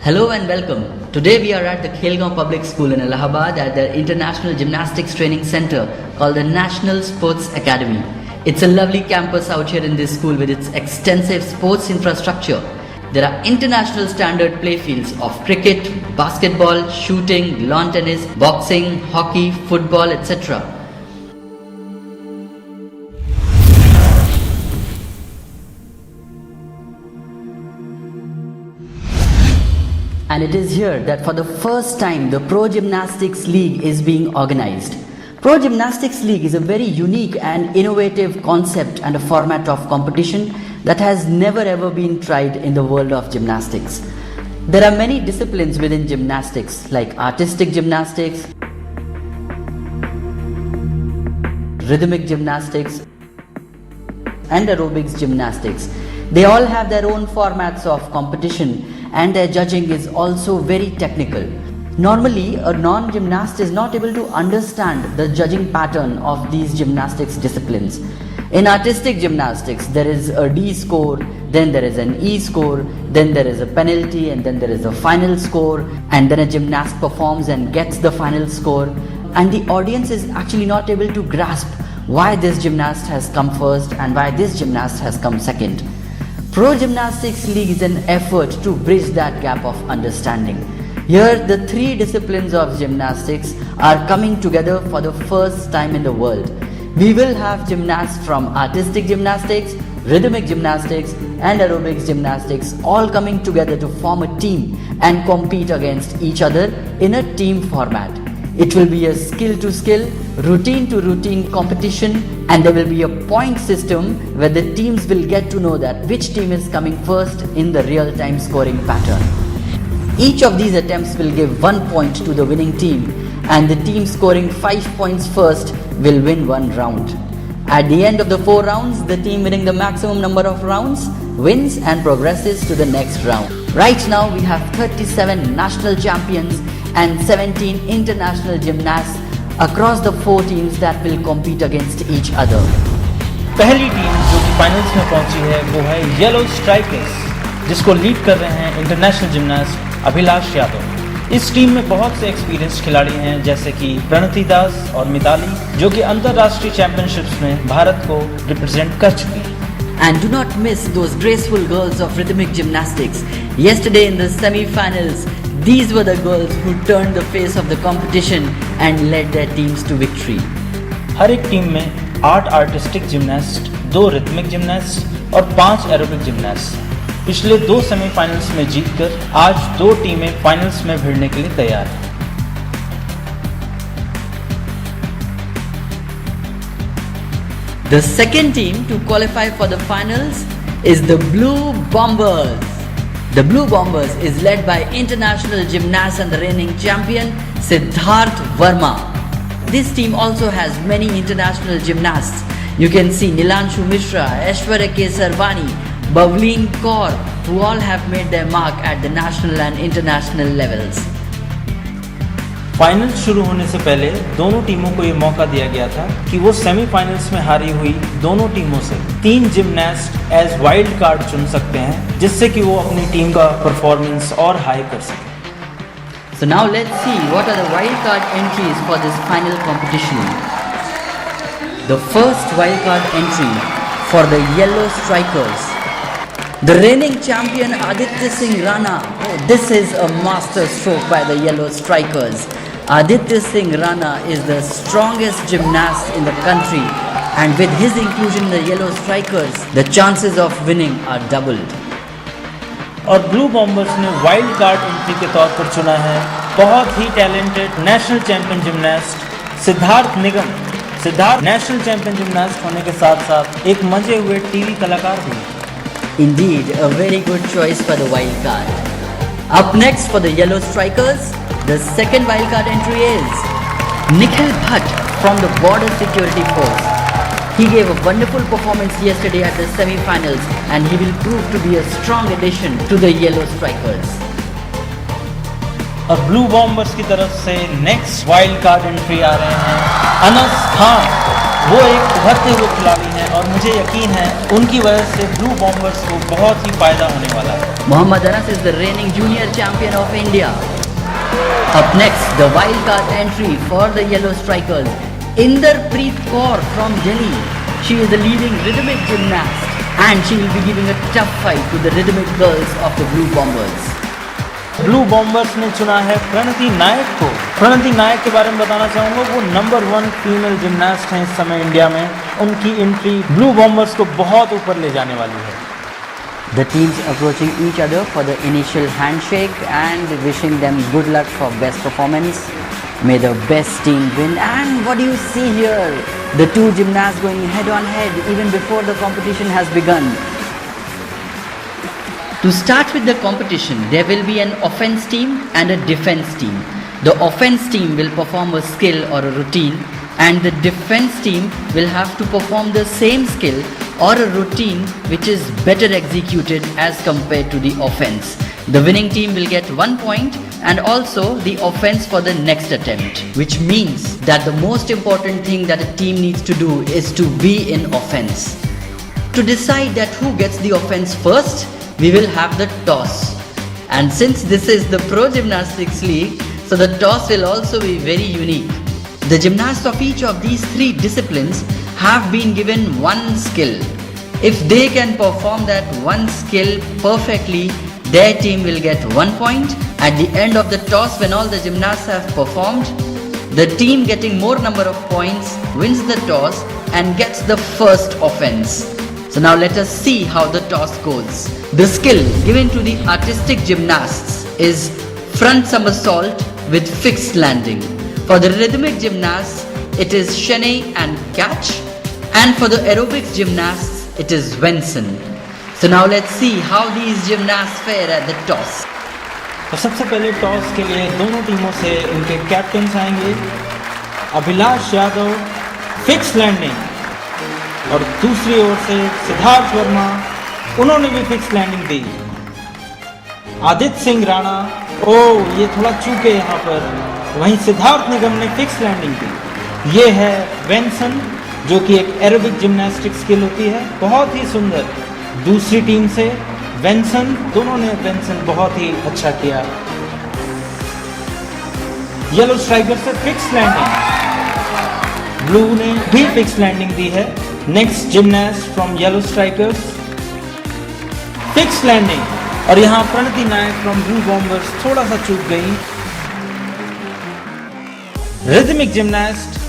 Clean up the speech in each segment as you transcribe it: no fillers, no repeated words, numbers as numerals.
Hello and welcome. Today we are at the Khelgaon Public School in Allahabad at their International Gymnastics Training Center called the National Sports Academy. It's a lovely campus out here in this school with its extensive sports infrastructure. There are international standard play fields of cricket, basketball, shooting, lawn tennis, boxing, hockey, football, etc. And it is here that for the first time the Pro Gymnastics League is being organized. Pro Gymnastics League is a very unique and innovative concept and a format of competition that has never ever been tried in the world of gymnastics. There are many disciplines within gymnastics like artistic gymnastics, rhythmic gymnastics, and aerobics gymnastics. They all have their own formats of competition and their judging is also very technical. Normally, a non-gymnast is not able to understand the judging pattern of these gymnastics disciplines. In artistic gymnastics, there is a D score, then there is an E score, then there is a penalty, and then there is a final score, and then a gymnast performs and gets the final score. And the audience is actually not able to grasp why this gymnast has come first and why this gymnast has come second. Pro Gymnastics League is an effort to bridge that gap of understanding. Here, the three disciplines of gymnastics are coming together for the first time in the world. We will have gymnasts from artistic gymnastics, rhythmic gymnastics, and aerobics gymnastics all coming together to form a team and compete against each other in a team format. It will be a skill to skill, routine to routine competition, and there will be a point system where the teams will get to know that which team is coming first in the real time scoring pattern. Each of these attempts will give 1 point to the winning team, and the team scoring 5 points first will win one round. At the end of the 4 rounds, the team winning the maximum number of rounds wins and progresses to the next round. Right now we have 37 national champions and 17 international gymnasts across the 4 teams that will compete against each other. पहली team जो कि finals में पहुंची है वो है yellow strikers, जिसको lead कर रहे हैं इंटरनेशनल जिम्नास्ट अभिलाष यादव। इस टीम में बहुत से एक्सपीरियंस खिलाड़ी हैं जैसे कि प्रणति दास और मिताली, जो कि अंतर्राष्ट्रीय चैंपियनशिप्स में भारत को रिप्रेजेंट कर चुकी हैं। And do not miss those graceful girls of rhythmic gymnastics. Yesterday in the semi-finals, these were the girls who turned the face of the competition and led their teams to victory. हर एक team में 8 artistic gymnast, 2 rhythmic gymnast और 5 aerobic gymnast पिछले 2 semifinals में जीतकर आज 2 टीमें finals में भिड़ने के लिए तैयार हैं। The second team to qualify for the finals is the Blue Bombers. The Blue Bombers is led by international gymnast and the reigning champion Siddharth Verma. This team also has many international gymnasts. You can see Nilanshu Mishra, Aishwarya K. Sarvani, Bhavleen Kaur, who all have made their mark at the national and international levels. Final शुरू होने से पहले दोनों टीमों को ये मौका दिया गया था कि वो सेमीफाइनल्स में हारी हुई दोनों टीमों से 3 जिम्नास्ट एज वाइल्ड कार्ड चुन सकते हैं, जिससे कि वो अपनी टीम का परफॉर्मेंस और हाई कर सकें। So now let's see what are the wild card entries for this final competition. The first wild card entry for the Yellow Strikers. The reigning champion Aditya Singh Rana. This is a master stroke by the Yellow Strikers. Aditya Singh Rana is the strongest gymnast in the country, and with his inclusion in the Yellow Strikers, the chances of winning are doubled. और blue bombers ने wild card entry के तौर पर चुना है बहुत ही talented national champion gymnast Siddharth Nigam. Siddharth national champion gymnast होने के साथ साथ एक मजे हुए टीवी कलाकार भी। Indeed, a very good choice for the wild card. Up next for the Yellow Strikers, the second wild card entry is Nikhil Bhatt from the Border Security Force. He gave a wonderful performance yesterday at the semi-finals and he will prove to be a strong addition to the Yellow Strikers. और blue bombers की तरफ से next wild card entry आ रहे हैं अनस खान। वो एक उभरते हुए खिलाड़ी हैं हैं और मुझे यकीन है उनकी वजह से ब्लू बॉम्बर्स को बहुत ही फायदा होने वाला है। Mohammad Anas is the reigning junior champion of India. Up next, the wildcard entry for the Yellow Strikers. Inderpreet Kaur from Delhi. She is the leading rhythmic gymnast and she will be giving a tough fight to the rhythmic girls of the Blue Bombers. Blue bombers ने चुना है प्रणति नायक को। प्रणति नायक के बारे में बताना चाहूँगा, वो नंबर 1 फीमेल जिम्नास्ट हैं इस समय इंडिया में। उनकी एंट्री ब्लू बॉम्बर्स को बहुत ऊपर ले जाने वाली है। The teams approaching each other for the initial handshake and wishing them good luck for best performance. May the best team win. And what do you see here? The two gymnasts going head on head even before the competition has begun. To start with the competition, there will be an offense team and a defense team. The offense team will perform a skill or a routine, and the defense team will have to perform the same skill or a routine which is better executed as compared to the offense. The winning team will get 1 point and also the offense for the next attempt, which means that the most important thing that a team needs to do is to be in offense. To decide that who gets the offense first, we will have the toss. And since this is the Pro Gymnastics League, so the toss will also be very unique. The gymnasts of each of these 3 disciplines have been given one skill. If they can perform that one skill perfectly, their team will get 1 point. At the end of the toss, when all the gymnasts have performed, the team getting more number of points wins the toss and gets the first offense. So now let us see how the toss goes. The skill given to the artistic gymnasts is front somersault with fixed landing. For the rhythmic gymnasts, it is chaîné and catch. And for the aerobics gymnasts, it is Venson. So now let's see how these gymnasts fare at the toss. तो सबसे पहले toss के लिए दोनों टीमों से उनके captains आएंगे। अभिलाष यादव फिक्स लैंडिंग और दूसरी ओर से सिद्धार्थ वर्मा, उन्होंने भी फिक्स लैंडिंग दी। आदित्य सिंह राणा, ये थोड़ा चूके यहाँ पर। वहीं सिद्धार्थ निगम ने फिक्स लैंडिंग दी। ये है वेंसन, जो कि एक एरोबिक जिम्नास्टिक स्किल होती है, बहुत ही सुंदर। दूसरी टीम से वेंसन, दोनों ने वेंसन बहुत ही अच्छा किया। येलो स्ट्राइकर से फिक्स लैंडिंग, ब्लू ने भी फिक्स लैंडिंग दी है। Next gymnast from yellow strikers, fix landing. और यहाँ Pranati Nayak from blue bombers थोड़ा सा चूक गई। रिदमिक जिम्नास्ट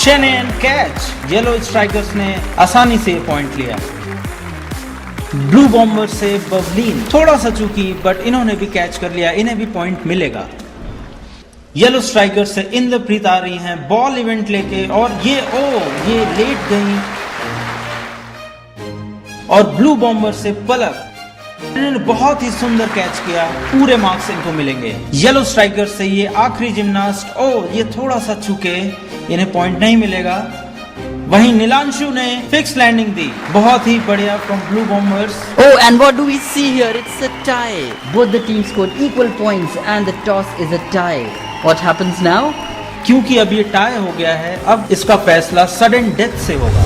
शेने एंड कैच, येलो स्ट्राइकर्स ने आसानी से पॉइंट लिया। ब्लू बॉम्बर्स से बबलीन थोड़ा सा चूकी, बट इन्होंने भी कैच कर लिया, इन्हें भी पॉइंट मिलेगा। येलो स्ट्राइकर्स से इंद्रप्रीत आ रही हैं बॉल इवेंट लेके, और ये लेट गई। और ब्लू बॉम्बर से पलक, इन्होंने बहुत ही सुंदर कैच किया, पूरे मार्क्स इनको मिलेंगे। येलो स्ट्राइकर से ये आखिरी जिम्नास्ट, ये थोड़ा सा चूके, इन्हें पॉइंट नहीं मिलेगा। वहीं नीलांशु ने फिक्स लैंडिंग दी, बहुत ही बढ़िया from blue bombers. And what do we see here? It's a tie. Both the teams scored equal points and the toss is a tie. What happens now? क्योंकि अब ये टाई हो गया है, अब इसका फैसला सडन डेथ से होगा।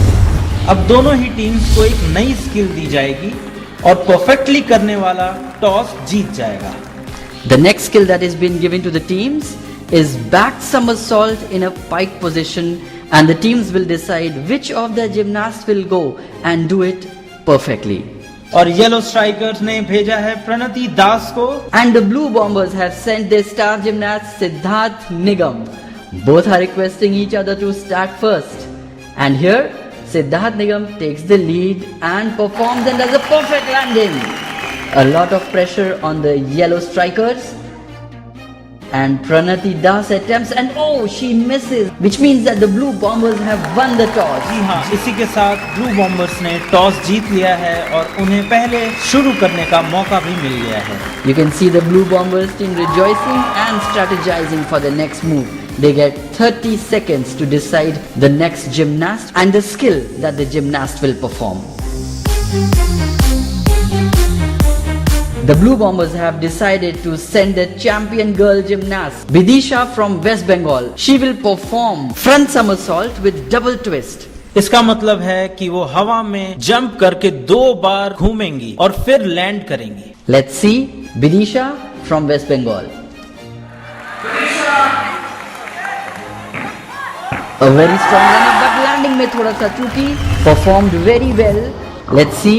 अब दोनों ही टीम्स को एक नई स्किल दी जाएगी और परफेक्टली करने वाला टॉस जीत जाएगा। The next skill that is being given to the teams is back somersault in a pike position, and the teams will decide which of the gymnasts will go and do it perfectly. और yellow strikers ने भेजा है प्रणति दास को, and the blue bombers have sent their star gymnast Siddharth Nigam. Both are requesting each other to start first, and here Siddharth Nigam takes the lead and performs and does a perfect landing. A lot of pressure on the yellow strikers, and Pranati Das attempts and she misses, which means that the blue bombers have won the toss. जी हाँ, इसी के साथ blue bombers ने toss जीत लिया है और उन्हें पहले शुरू करने का मौका भी मिल गया है। You can see the blue bombers team rejoicing and strategizing for the next move. They get 30 seconds to decide the next gymnast and the skill that the gymnast will perform. The Blue Bombers have decided to send the champion girl gymnast, Vidisha from West Bengal. She will perform front somersault with double twist. इसका मतलब है कि वो हवा में jump करके 2 बार घूमेंगी और फिर लैंड करेंगी। Let's see Vidisha from West Bengal. A very strong runner, but landing में थोड़ा सा चूकी. Performed very well. Let's see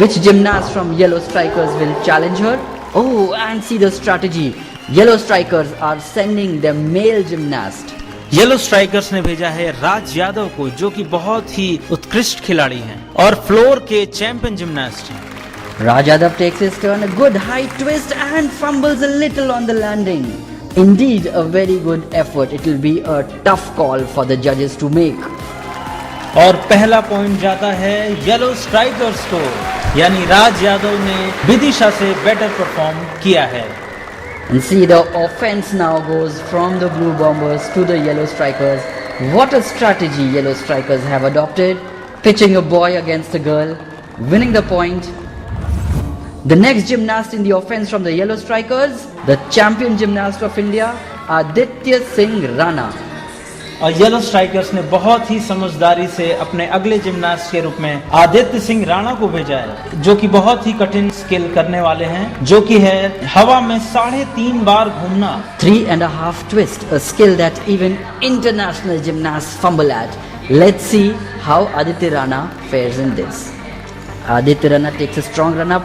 which gymnast from Yellow Strikers will challenge her. Oh, and see the strategy. Yellow Strikers are sending the male gymnast. Yellow strikers ने भेजा है राज यादव को, जो कि बहुत ही उत्कृष्ट खिलाड़ी हैं और फ्लोर के चैंपियन जिम्नास्ट हैं। Raj Yadav takes his turn, a good high twist and fumbles a little on the landing. Indeed, a very good effort. It will be a tough call for the judges to make. और पहला point जाता है yellow strikers को, यानी राज यादव ने विदिशा से better perform किया है। And see, the offense now goes from the Blue Bombers to the Yellow Strikers. What a strategy Yellow Strikers have adopted, pitching a boy against a girl, winning the point. The next gymnast in the offense from the Yellow Strikers, the champion gymnast of India, Aditya Singh Rana. और yellow strikers ने बहुत ही समझदारी से अपने अगले gymnast के रूप में आदित्य सिंह राणा को भेजा है, जो कि बहुत ही कठिन स्किल करने वाले हैं, जो कि है हवा में 3.5 बार घूमना। 3.5 twist, a skill that even international gymnasts fumble at. Let's see how Aditya Rana fares in this. Aditya Rana takes a strong run up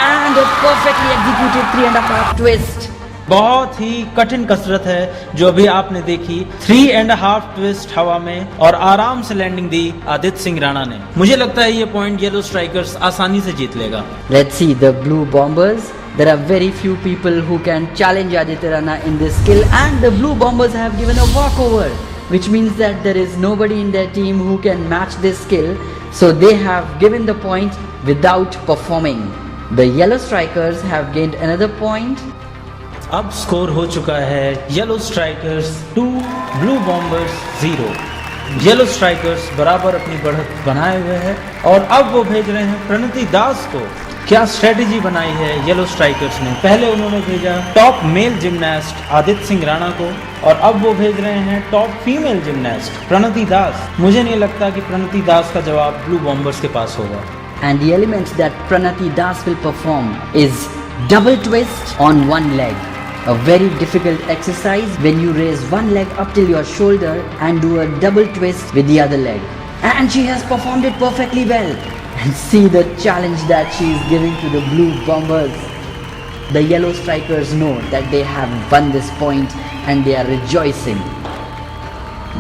and a perfectly executed 3.5 twist. बहुत ही कठिन कसरत है जो अभी आपने देखी। 3.5 ट्विस्ट हवा में और आराम से लैंडिंग दी आदित्य सिंह राणा ने। मुझे लगता है ये पॉइंट येलो स्ट्राइकर्स आसानी से जीत लेगा। Let's see the Blue Bombers. There are very few people who can challenge Aditya Rana in this skill, and the Blue Bombers have given a walkover, which means that there is nobody in their team who can match this skill. So they have given the point without performing. The Yellow Strikers have gained another point. अब score हो चुका है yellow strikers 2, blue bombers 0। Yellow strikers बराबर अपनी बढ़त बनाए हुए हैं और अब वो भेज रहे हैं प्रणति दास को। क्या स्ट्रेटेजी बनाई है येलो स्ट्राइकर्स ने? पहले उन्होंने भेजा top male gymnast Aditya Singh Rana को और अब वो भेज रहे हैं top female gymnast Pranati Das. मुझे नहीं लगता कि प्रणति दास का जवाब ब्लू बॉम्बर्स के पास होगा। And the element that Pranati Das will perform is double twist on one leg. A very difficult exercise when you raise one leg up till your shoulder and do a double twist with the other leg. And she has performed it perfectly well. And see the challenge that she is giving to the Blue Bombers. The Yellow Strikers know that they have won this point and they are rejoicing.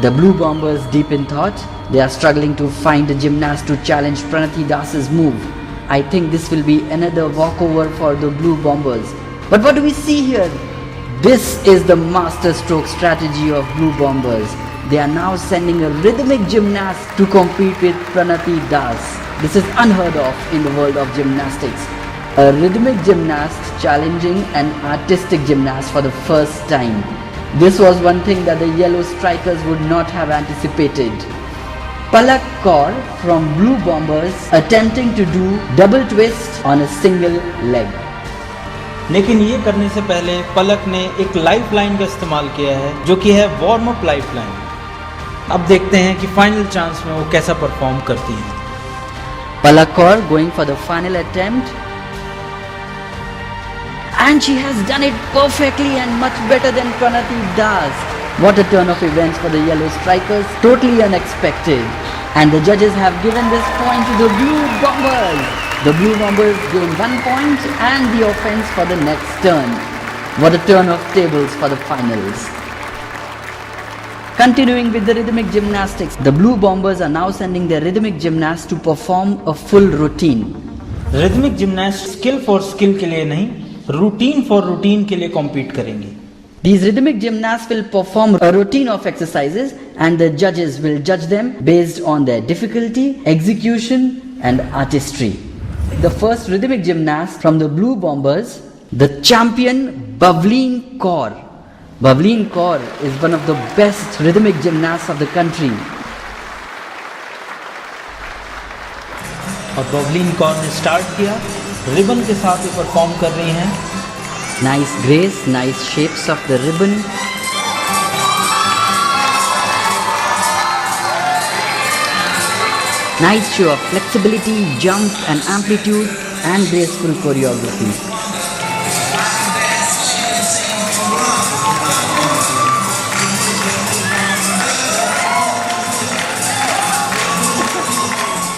The Blue Bombers, deep in thought, they are struggling to find a gymnast to challenge Pranati Das's move. I think this will be another walkover for the Blue Bombers. But what do we see here? This is the master stroke strategy of Blue Bombers. They are now sending a rhythmic gymnast to compete with Pranati Das. This is unheard of in the world of gymnastics. A rhythmic gymnast challenging an artistic gymnast for the first time. This was one thing that the Yellow Strikers would not have anticipated. Palak Kaur from Blue Bombers attempting to do double twist on a single leg. लेकिन ये करने से पहले पलक ने एक life line का इस्तेमाल किया है, जो कि है वार्म अप लाइफ लाइन। अब देखते हैं कि फाइनल चांस में वो कैसा परफॉर्म करती है। Palak Kaur going for the final attempt, and she has done it perfectly and much better than Pranati Das. What a turn of events for the Yellow Strikers, totally unexpected. And the judges have given this point to the Blue Bombers. The Blue Bombers gain 1 point and the offense for the next turn. What a turn of tables for the finals. Continuing with the rhythmic gymnastics, the Blue Bombers are now sending their rhythmic gymnasts to perform a full routine. Rhythmic gymnast skill for skill के लिए नहीं, routine for routine के लिए compete करेंगे। These rhythmic gymnasts will perform a routine of exercises and the judges will judge them based on their difficulty, execution and artistry. The first rhythmic gymnast from the Blue Bombers, the champion Bhavleen Kaur. Bhavleen Kaur is one of the best rhythmic gymnasts of the country. और बवलीन कौर ने start किया ribbon के साथ ये perform कर रही हैं। Nice grace, nice shapes of the ribbon. Nice show of flexibility, jump and amplitude and graceful choreography.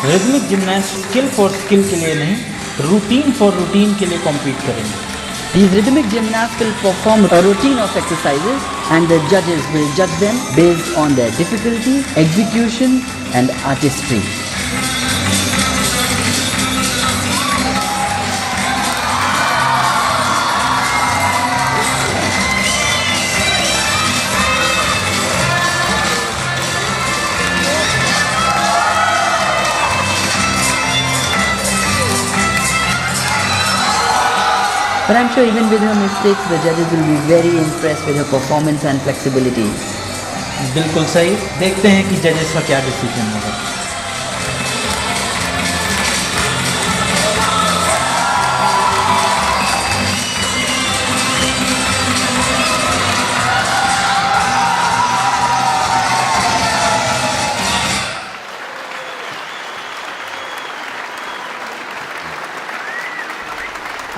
Rhythmic gymnast skill for skill के लिए नहीं, रूटीन फॉर रूटीन के लिए कॉम्पीट करेंगे। These rhythmic gymnasts will perform a routine of exercises and the judges will judge them based on their difficulty, execution and artistry. But I'm sure even with her mistakes, the judges will be very impressed with her performance and flexibility. बिल्कुल सही। देखते हैं कि जजेस का क्या decision होगा।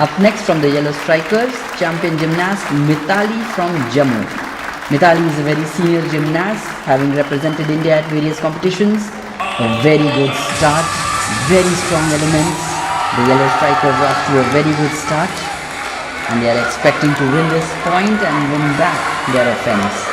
Up next from the Yellow Strikers, champion gymnast Mithali from Jammu. Mithali is a very senior gymnast, having represented India at various competitions. A very good start, very strong elements. The Yellow Strikers are off to a very good start and they are expecting to win this point and win back their offense.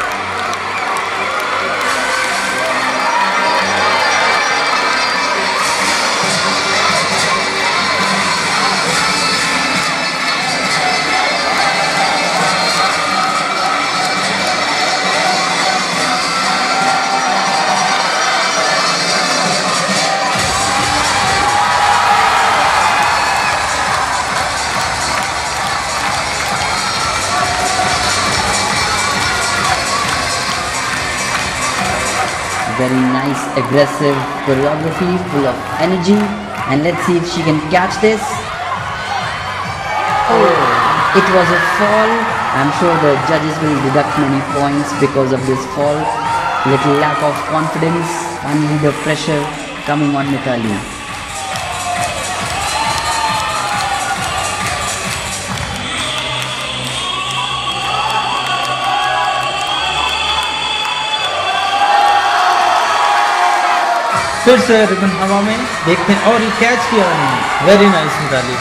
Very nice, aggressive choreography, full of energy. And let's see if she can catch this. Oh, it was a fall. I'm sure the judges will deduct many points because of this fall. Little lack of confidence, finally the pressure coming on Mithali. फिर से ribbon हवा में, देखते हैं और ये catch किया उन्होंने। Very nice Mithali.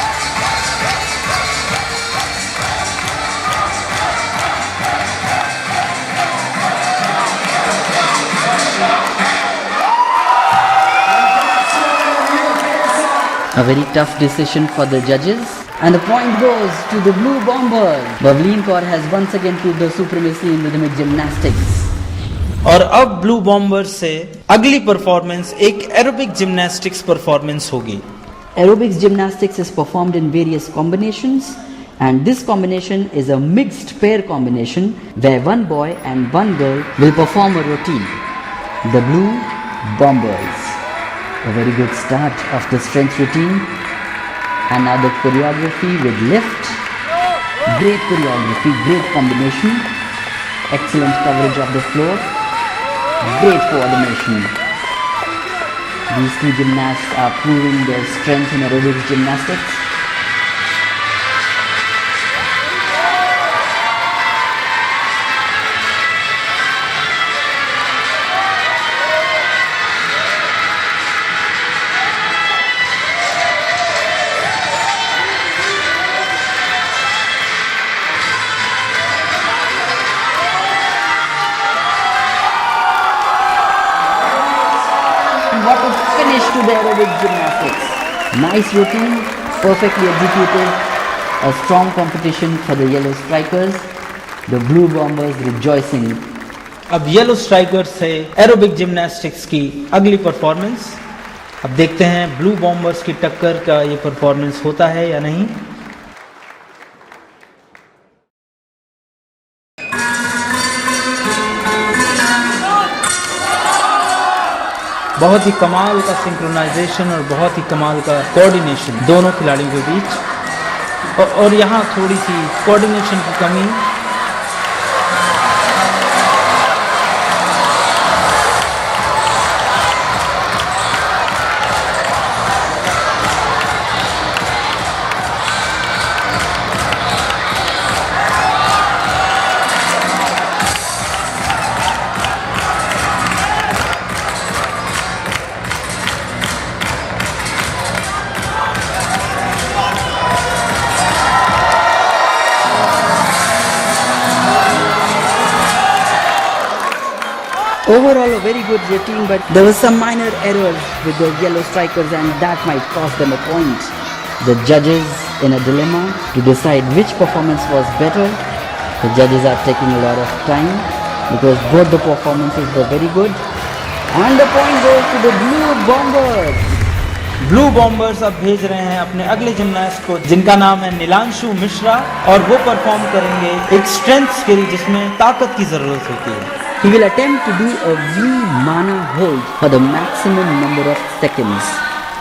A very tough decision for the judges. And the point goes to the Blue Bombers. Bhavleen Kaur has once again proved the supremacy in rhythmic gymnastics. और अब ब्लू बॉम्बर्स से अगली performance एक aerobic gymnastics performance होगी। Aerobics gymnastics is performed in various combinations and this combination is a mixed pair combination where one boy and one girl will perform a routine. The Blue Bombers. A very good start of the strength routine and now the choreography with lift. Great choreography, great combination. Excellent coverage of the floor. Great coordination. These two gymnasts are proving their strength in aerobics gymnastics. What a finish to the aerobic gymnastics. Nice routine, perfectly executed. A strong competition for the Yellow Strikers. The Blue Bombers rejoicing. अब yellow strikers से aerobic gymnastics की अगली performance. अब देखते हैं blue bombers की टक्कर का ये परफॉर्मेंस होता है या नहीं। बहुत ही कमाल का सिंक्रोनाइजेशन और बहुत ही कमाल का कोऑर्डिनेशन दोनों खिलाड़ियों के बीच, और यहाँ थोड़ी सी कोऑर्डिनेशन की कमी। Overall a very good routine, but there were some minor errors with the yellow strikers and that might cost them a point. The judges in a dilemma to decide which performance was better. The judges are taking a lot of time because both the performances were very good. And the point goes to the Blue Bombers. Blue bombers अब भेज रहे हैं अपने अगले gymnast को, जिनका नाम है नीलांशु मिश्रा, और वो परफॉर्म करेंगे एक स्ट्रेंथ स्किल जिसमें ताकत की जरूरत होती है। He will attempt to do a V-mana hold for the maximum number of seconds.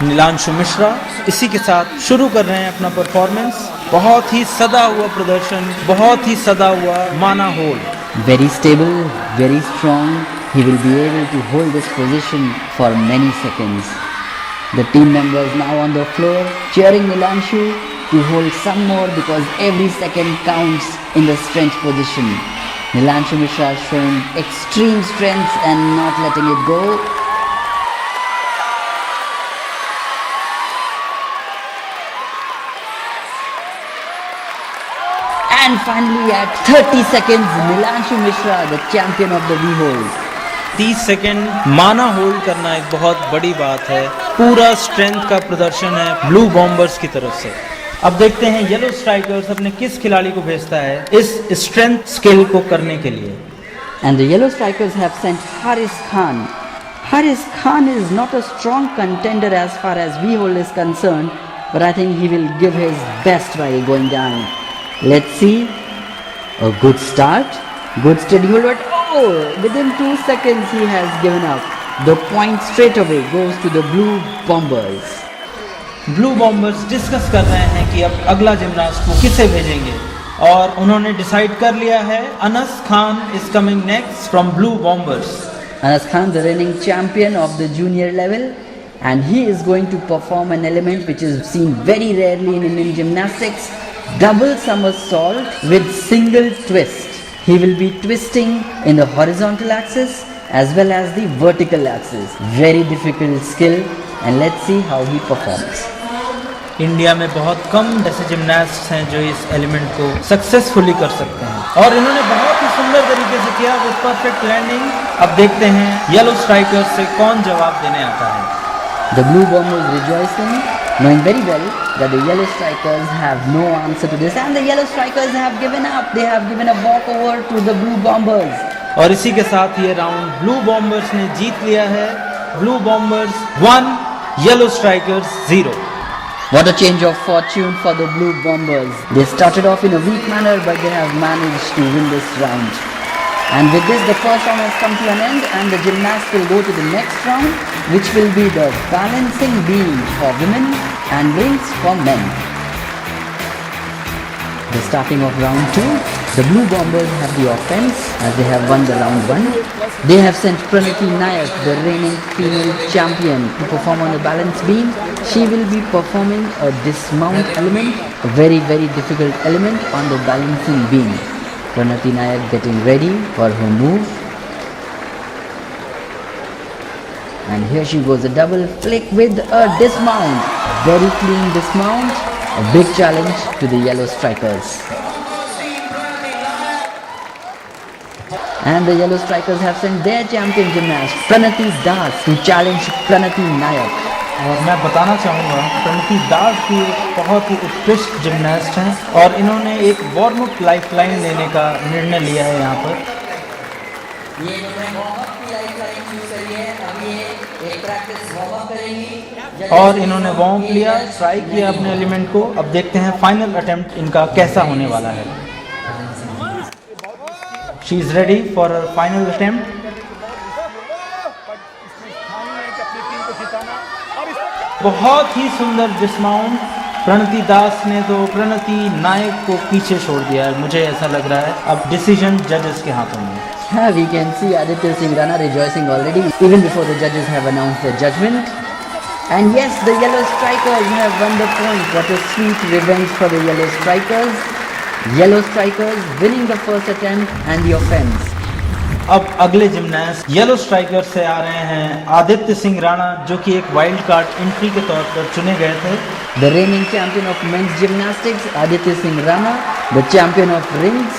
Neelanshu Mishra इसी के साथ शुरू कर रहे हैं अपना परफॉर्मेंस। बहुत ही सदा हुआ प्रदर्शन, बहुत ही सदा हुआ माना hold. Very stable, very strong. He will be able to hold this position for many seconds. The team members now on the floor cheering Nilanshu to hold some more because every second counts in the strength position. Nilanshu Mishra has shown extreme strength and not letting it go. And finally at 30 seconds, Nilanshu Mishra, the champion of the V-hold. 30 second माना hold करना एक बहुत बड़ी बात है। पूरा strength का प्रदर्शन है ब्लू बॉम्बर्स की तरफ से। अब देखते हैं येलो स्ट्राइकर्स अपने किस खिलाड़ी को भेजता है इस स्ट्रेंथ स्किल को करने के लिए। And the yellow strikers have sent Haris Khan. Haris Khan is not a strong contender as far as V-hold is concerned, but I think he will give his best while going down. Let's see. A good start, good steady hold, but within 2 seconds he has given up. The point straight away goes to the Blue Bombers. Blue bombers discuss कर रहे हैं कि अब अगला gymnast को किसे भेजेंगे, और उन्होंने डिसाइड कर लिया है Anas Khan is coming next from blue bombers. Anas Khan, the reigning champion of the junior level, and he is going to perform an element which is seen very rarely in Indian gymnastics, double somersault with single twist. He will be twisting in the horizontal axis as well as the vertical axis. Very difficult skill, and let's see how he performs. India में बहुत कम ऐसे जिम्नास्ट्स हैं जो इस element को successfully कर सकते हैं, और इन्होंने बहुत ही सुंदर तरीके से किया विद परफेक्ट लैंडिंग। अब देखते हैं येलो स्ट्राइकर्स से कौन जवाब देने आता है। The Blue Bombers rejoicing, knowing very well that the yellow strikers have no answer to this, and the yellow strikers have given up. They have given a walkover to the Blue Bombers. और इसी के साथ ये round blue bombers ने जीत लिया है। Blue bombers 1, yellow strikers 0। What a change of fortune for the Blue Bombers. They started off in a weak manner, but they have managed to win this round. And with this, the first round has come to an end, and the gymnasts will go to the next round, which will be the balancing beam for women and rings for men. The starting of round 2, the Blue Bombers have the offense as they have won the round 1. They have sent Pranati Nayak, the reigning female champion, to perform on the balance beam. She will be performing a dismount element, a very, very difficult element on the balancing beam. Pranati Nayak getting ready for her move. And here she goes, a double flick with a dismount. Very clean dismount. A big challenge to the yellow strikers. And the yellow strikers have sent their champion gymnast Pranati Das to challenge Pranati Nayak. और मैं बताना चाहूँगा प्रणति दास भी एक बहुत ही उत्कृष्ट gymnast हैं, और इन्होंने एक वार्म अप लाइफलाइन लेने का निर्णय लिया है यहाँ पर। ये इन्होंने वार्म अप की लाइफलाइन यूज करी है। अभी ये एक प्रैक्टिस वार्म अप करेंगी और इन्होंने वार्म अप लिया, ट्राई किया अपने एलिमेंट को। अब देखते हैं फाइनल अटेम्प्ट इनका कैसा होने वाला है। She is ready for a final attempt. बहुत ही सुंदर डिस्माउंट प्रणति दास ने तो प्रणति नायक को पीछे छोड़ दिया है, मुझे ऐसा लग रहा है। अब डिसीजन जजेस के हाथों में। Yeah, we can see Aditya Singh Rana rejoicing already, even before the judges have announced their judgment. And yes, the Yellow Strikers have won the point. What a sweet revenge for the Yellow Strikers. Yellow Strikers winning the first attempt and the offense. अब अगले gymnast yellow striker से आ रहे हैं आदित्य सिंह राणा, जो कि एक wild card entry के तौर पर चुने गए थे। The reigning champion of men's gymnastics, Aditya Singh Rana, the champion of rings.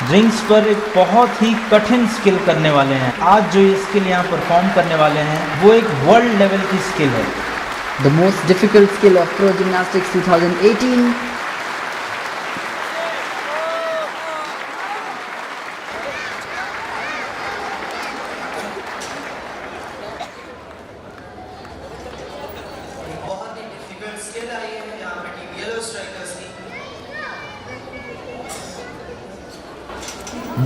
Rings पर एक बहुत ही कठिन स्किल करने वाले हैं। आज जो ये स्किल यहाँ परफॉर्म करने वाले हैं वो एक वर्ल्ड लेवल की स्किल है। The most difficult skill of Pro Gymnastics 2018. बहुत ही डिफिकल्ट स्किल आई है यहाँ पे टीम येलो स्ट्राइकर्स की।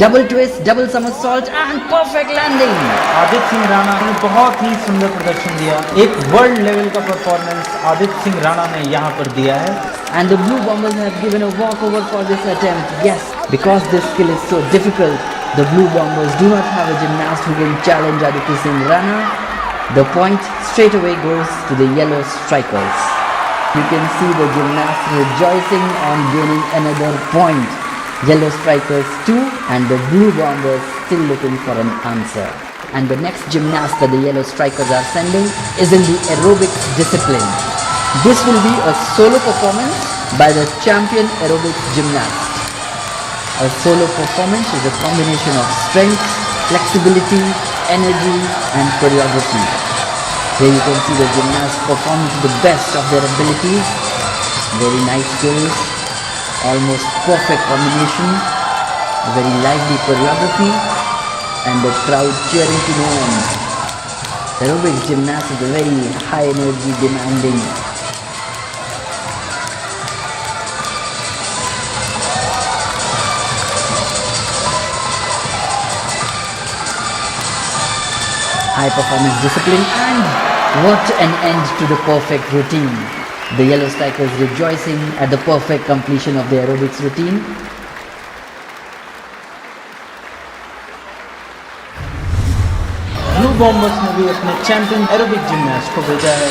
Double twist, double somersault and perfect landing. Aditya Singh Rana ने बहुत ही सुंदर प्रदर्शन दिया। एक वर्ल्ड लेवल का परफॉर्मेंस आदित्य सिंह राणा ने यहाँ पर दिया है। And the Blue Bombers have given a walkover for this attempt. Yes, because this skill is so difficult, the Blue Bombers do not have a gymnast who can challenge Aditya Singh Rana. The point straight away goes to the Yellow Strikers. You can see the gymnasts rejoicing on gaining another point. Yellow Strikers 2 and the Blue Bombers still looking for an answer. And the next gymnast that the Yellow Strikers are sending is in the aerobics discipline. This will be a solo performance by the champion aerobics gymnast. A solo performance is a combination of strength, flexibility, energy and choreography. Here you can see the gymnasts performing to the best of their abilities. Very nice skills. Almost perfect combination, very lively choreography and the crowd cheering to them. Aerobics gymnastics is a very high energy demanding. High performance discipline and what an end to the perfect routine. The Yellow Strikers rejoicing at the perfect completion of the aerobics routine. Blue bombers ने भी अपने champion aerobic gymnast को भेजा है।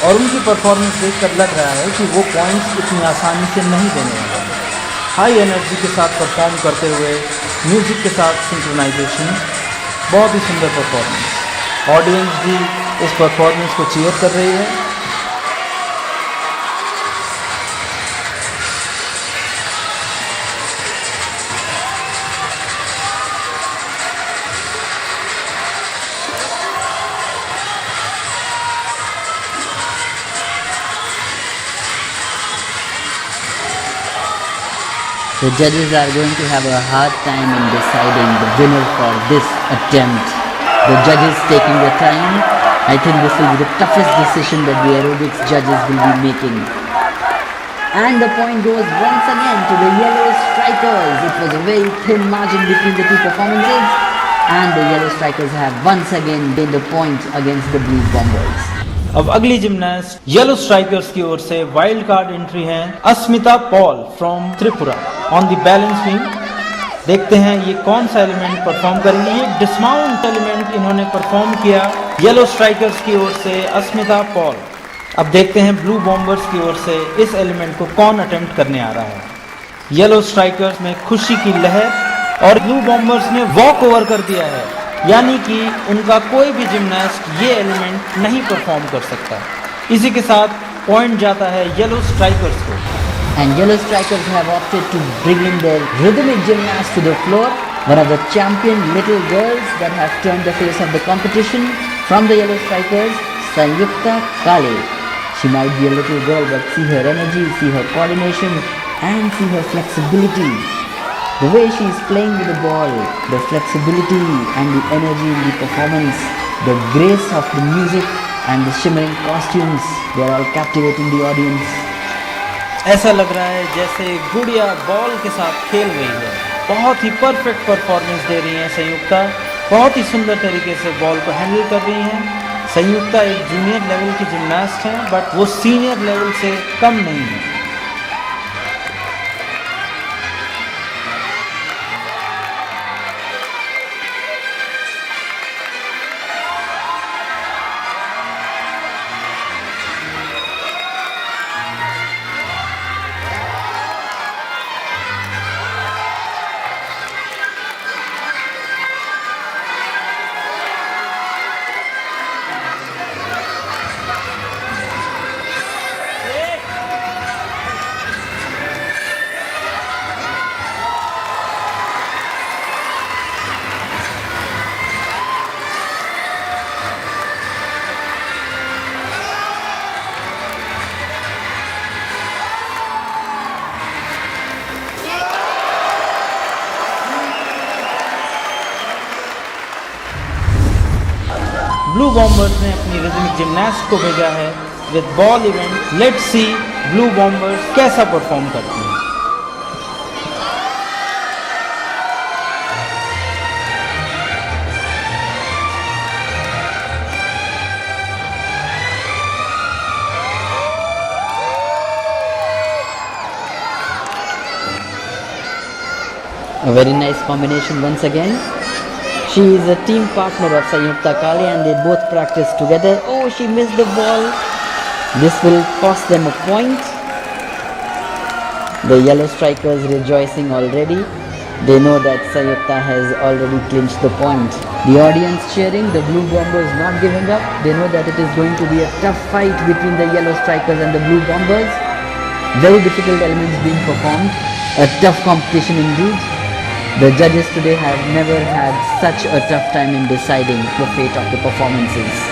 और उनकी performance देखकर लग रहा है कि वो पॉइंट्स इतनी आसानी से नहीं देने वाले। हाई एनर्जी के साथ परफॉर्म करते हुए म्यूज़िक के साथ सिंक्रोनाइजेशन, बहुत ही सुंदर परफॉर्मेंस। ऑडियंस भी इस परफॉर्मेंस को चीयर कर रही है। The judges are going to have a hard time in deciding the winner for this attempt. The judges taking their time. I think this will be the toughest decision that the aerobics judges will be making. And the point goes once again to the Yellow Strikers. It was a very thin margin between the two performances. And the Yellow Strikers have once again gained a point against the Blue Bombers. अब अगली gymnast yellow strikers की ओर से wild card entry है Asmita Paul from Tripura on the balance beam. देखते हैं ये कौन सा एलिमेंट परफॉर्म करेंगे। ये डिस्माउंट एलिमेंट इन्होंने परफॉर्म किया येलो स्ट्राइकर्स की ओर से अस्मिता पॉल। अब देखते हैं ब्लू बॉम्बर्स की ओर से इस एलिमेंट को कौन अटेम्प्ट करने आ रहा है। येलो स्ट्राइकर्स में खुशी की लहर और ब्लू बॉम्बर्स ने वॉक ओवर कर दिया है, यानी कि उनका कोई भी जिम्नास्ट ये एलिमेंट नहीं परफॉर्म कर सकता। इसी के साथ पॉइंट जाता है येलो स्ट्राइकर्स को। And Yellow Strikers have opted to bring in their rhythmic gymnast to the floor, one of the champion little girls that have turned the face of the competition from the Yellow Strikers, Sanyukta Kale. She might be a little girl, but see her energy, see her coordination and see her flexibility. The way she is playing with the ball, the flexibility and the energy in the performance, the grace of the music and the shimmering costumes, they are all captivating the audience. ऐसा लग रहा है जैसे गुड़िया ball के साथ खेल रही है। बहुत ही परफेक्ट परफॉर्मेंस दे रही हैं संयुक्ता, बहुत ही सुंदर तरीके से बॉल को हैंडल कर रही हैं। संयुक्ता एक जूनियर लेवल की जिम्नास्ट हैं, बट वो सीनियर लेवल से कम नहीं है। ब्लू बॉम्बर्स ने अपनी रिदमिक जिम्नास्ट को भेजा है with ball event. Let's see blue bombers कैसा परफॉर्म करते हैं। A very nice combination once again. She is a team partner of Sayukta Kale and they both practice together. Oh, she missed the ball. This will cost them a point. The yellow strikers rejoicing already. They know that Sayukta has already clinched the point. The audience cheering, the blue bombers not giving up. They know that it is going to be a tough fight between the yellow strikers and the blue bombers. Very difficult elements being performed. A tough competition indeed. The judges today have never had such a tough time in deciding the fate of the performances.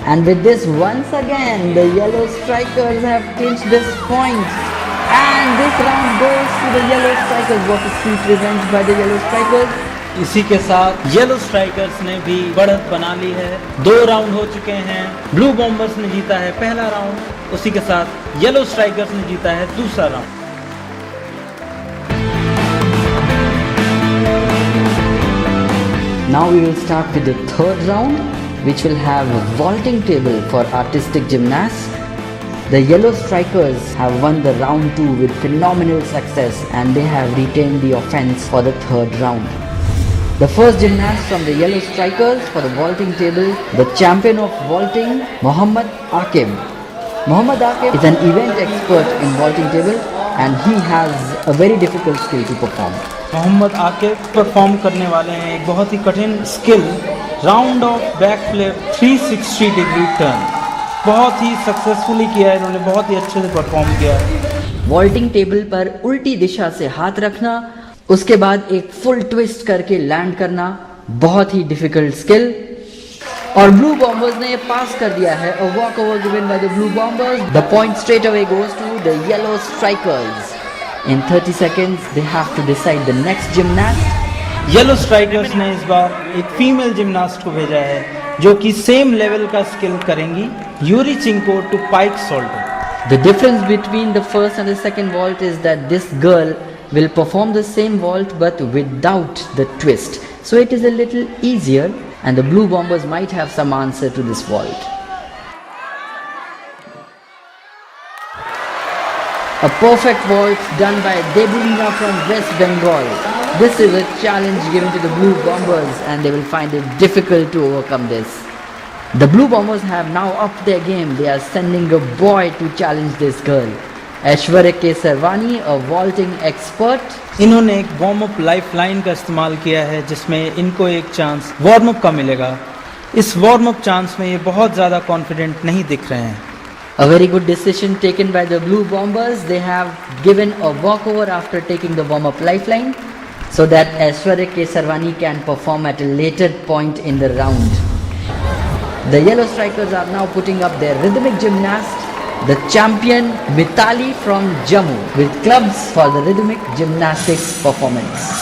And with this, once again, the yellow strikers have clinched this point. And this round goes to the yellow strikers. What a sweet revenge by the yellow strikers. इसी के साथ yellow strikers ने भी बढ़त बना ली है। 2 round हो चुके हैं। ब्लू बॉम्बर्स ने जीता है पहला राउंड, उसी के साथ येलो स्ट्राइकर्स ने जीता है दूसरा round. Now we will start with the third round, which will have a vaulting table for artistic gymnasts. The yellow strikers have won the round 2 with phenomenal success and they have retained the offense for the third round. The first gymnast from the yellow strikers for the vaulting table, the champion of vaulting, Mohammad Aqib. Mohammad Aqib is an event expert in vaulting table and he has a very difficult skill to perform. Mohammad Aqib perform करने वाले हैं एक बहुत ही कठिन skill, round off back flip 360 degree turn. बहुत ही successfully किया है इन्होंने, बहुत ही अच्छे से परफॉर्म किया। वॉल्टिंग टेबल पर उल्टी दिशा से हाथ रखना, उसके बाद एक फुल ट्विस्ट करके लैंड करना, बहुत ही डिफिकल्ट स्किल। और ब्लू बॉम्बर्स ने पास कर दिया है। A walkover given by the Blue Bombers. The point straight away goes to the Yellow Strikers. In 30 seconds, they have to decide the next gymnast. Yellow strikers ने इस बार एक female gymnast को भेजा है जो कि सेम लेवल का skill करेंगी, Yurchenko to pike salto. The difference between the first and the second vault is that this girl will perform the same vault but without the twist. So it is a little easier and the blue bombers might have some answer to this vault. A perfect vault done by Debulina from West Bengal. This is a challenge given to the Blue Bombers and they will find it difficult to overcome this. The Blue Bombers have now upped their game. They are sending a boy to challenge this girl. Aishwarya K. Sarvani, a vaulting expert. इन्होंने एक warm up life line का इस्तेमाल किया है जिसमें इनको एक chance warm up का मिलेगा। इस वार्म अप चांस में ये बहुत ज़्यादा कॉन्फिडेंट नहीं दिख रहे हैं। A very good decision taken by the Blue Bombers. They have given a walkover after taking the warm-up lifeline so that Aishwarya K. Sarvani can perform at a later point in the round. The Yellow Strikers are now putting up their rhythmic gymnast, the champion Mithali from Jammu, with clubs for the rhythmic gymnastics performance.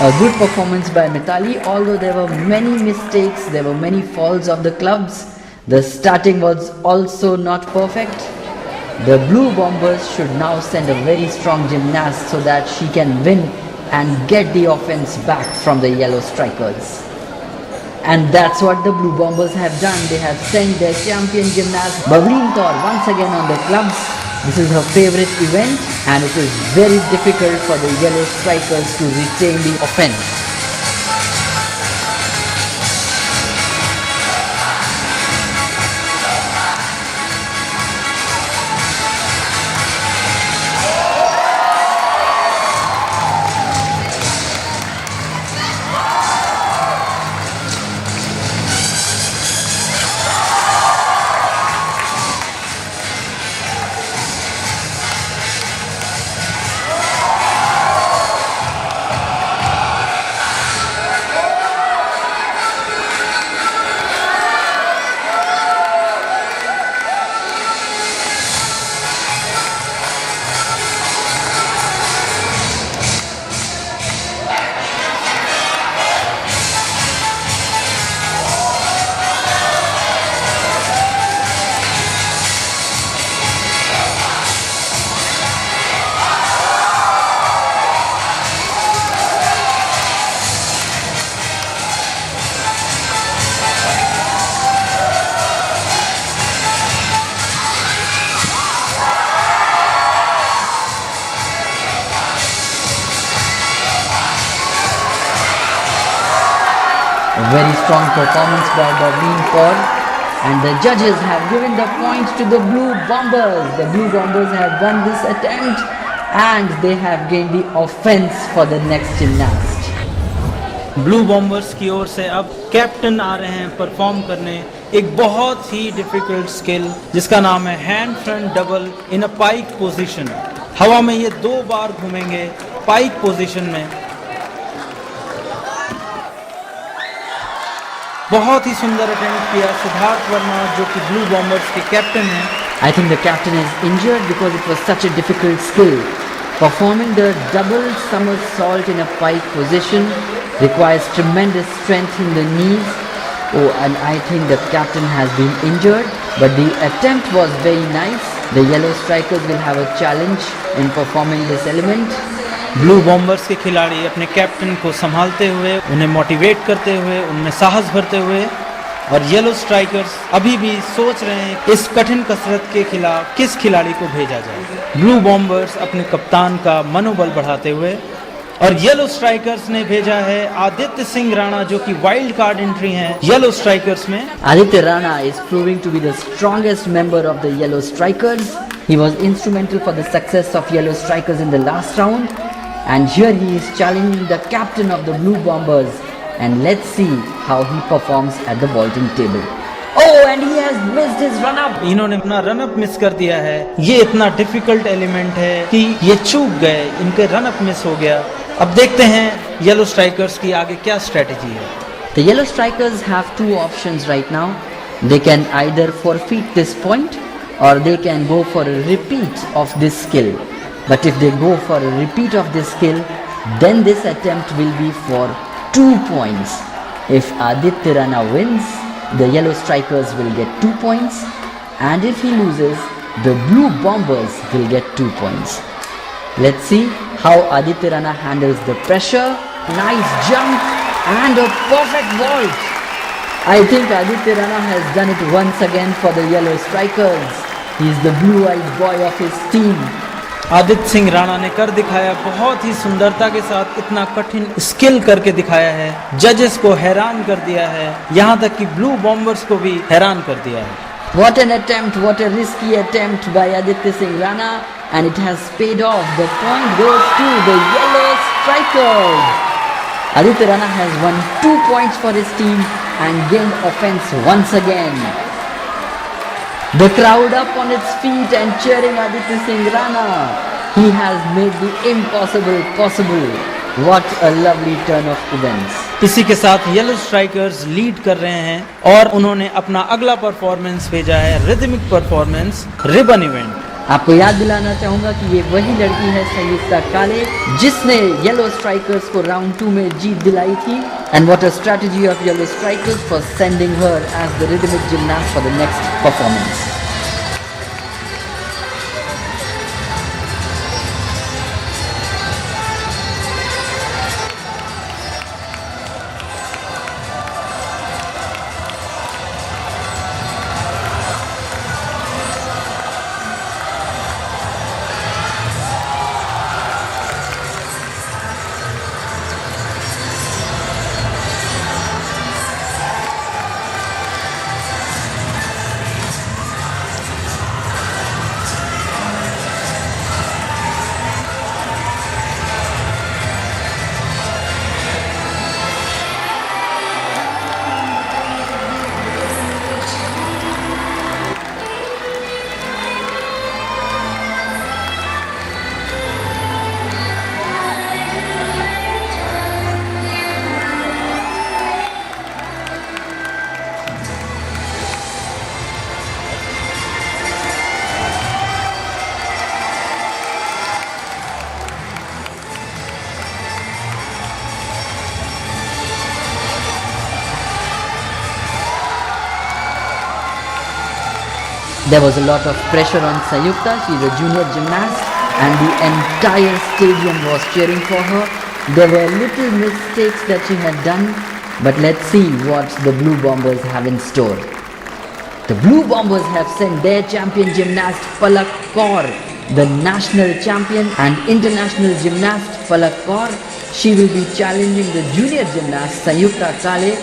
A good performance by Mithali, although there were many mistakes, there were many falls of the clubs. The starting was also not perfect. The Blue Bombers should now send a very strong gymnast so that she can win and get the offense back from the Yellow Strikers. And that's what the Blue Bombers have done. They have sent their champion gymnast Bhavleen Kaur once again on the clubs. This is her favorite event and it is very difficult for the Yellow Strikers to retain the offense. A very strong performance by Bhavleen Kaur, and the judges have given the point to the Blue Bombers. The Blue Bombers have won this attempt and they have gained the offense for the next gymnast. Blue bombers की ओर से अब captain आ रहे हैं perform करने एक बहुत ही डिफिकल्ट स्किल जिसका नाम है hand front double in a pike position. हवा में ये 2 बार घूमेंगे पाइक पोजीशन में। बहुत ही सुंदर अटेम्प्ट किया सिद्धार्थ वर्मा जो कि ब्लू बॉम्बर्स के कैप्टन हैं। I think the captain is injured because it was such a difficult skill. Performing the double somersault in a pike position requires tremendous strength in the knees. Oh, and I think the captain has been injured, but the attempt was very nice. The Yellow Strikers will have a challenge in performing this element. Blue bombers के खिलाड़ी अपने captain को संभालते हुए, उन्हें motivate करते हुए, उनमें साहस भरते हुए, और येलो स्ट्राइकर्स अभी भी सोच रहे हैं इस कठिन कसरत के खिलाफ किस खिलाड़ी को भेजा जाए। ब्लू बॉम्बर्स अपने कप्तान का मनोबल बढ़ाते हुए, और येलो स्ट्राइकर्स ने भेजा है आदित्य सिंह राणा जो कि वाइल्ड कार्ड एंट्री हैं येलो स्ट्राइकर्स में। Aditya Rana is proving to be the strongest member of the Yellow Strikers. He was instrumental for the success of Yellow Strikers in the last round, and here he is challenging the captain of the Blue Bombers, and let's see how he performs at the vaulting table. Oh, and he has missed his run-up. इन्होंने अपना run up miss कर दिया है। ये इतना difficult element है कि ये चूक गए, इनके रनअप मिस हो गया। अब देखते हैं येलो स्ट्राइकर्स की आगे क्या स्ट्रेटेजी है। The Yellow Strikers have two options right now. They can either forfeit this point or they can go for a repeat of this skill. But if they go for a repeat of this skill, then this attempt will be for 2 points. If Aditya Rana wins, the Yellow Strikers will get 2 points, and if he loses, the Blue Bombers will get 2 points. Let's see how Aditya Rana handles the pressure. Nice jump and a perfect vault. I think Aditya Rana has done it once again for the Yellow Strikers. He is the blue-eyed boy of his team. Aditya Singh Rana ने कर दिखाया, बहुत ही सुंदरता के साथ इतना कठिन skill करके दिखाया है। जजेस को हैरान कर दिया है, यहाँ तक कि ब्लू बॉम्बर्स को भी हैरान कर दिया है। What an attempt, what a risky attempt by Aditya Singh Rana, and it has paid off. The point goes to the Yellow Strikers. Aditya Rana has won 2 points for his team and gained offense once again. The crowd up on its feet and cheering Aditya Singh Rana. He has made the impossible possible. What a lovely turn of events. इसी के साथ yellow strikers lead कर रहे हैं और उन्होंने अपना अगला परफॉर्मेंस भेजा है, रिदमिक परफॉर्मेंस रिबन इवेंट। आपको याद दिलाना चाहूंगा कि ये वही लड़की है संयुक्ता काले जिसने येलो स्ट्राइकर्स को राउंड 2 में जीत दिलाई थी। And what a strategy of Yellow Strikers for sending her as the rhythmic gymnast for the next performance. There was a lot of pressure on Sayukta. She is a junior gymnast and the entire stadium was cheering for her. There were little mistakes that she had done, but let's see what the Blue Bombers have in store. The Blue Bombers have sent their champion gymnast Palak Kaur, the national champion and international gymnast Palak Kaur. She will be challenging the junior gymnast Sayukta Kale.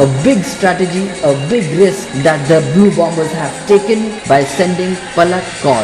A big strategy, a big risk that the Blue Bombers have taken by sending Palak Kaur.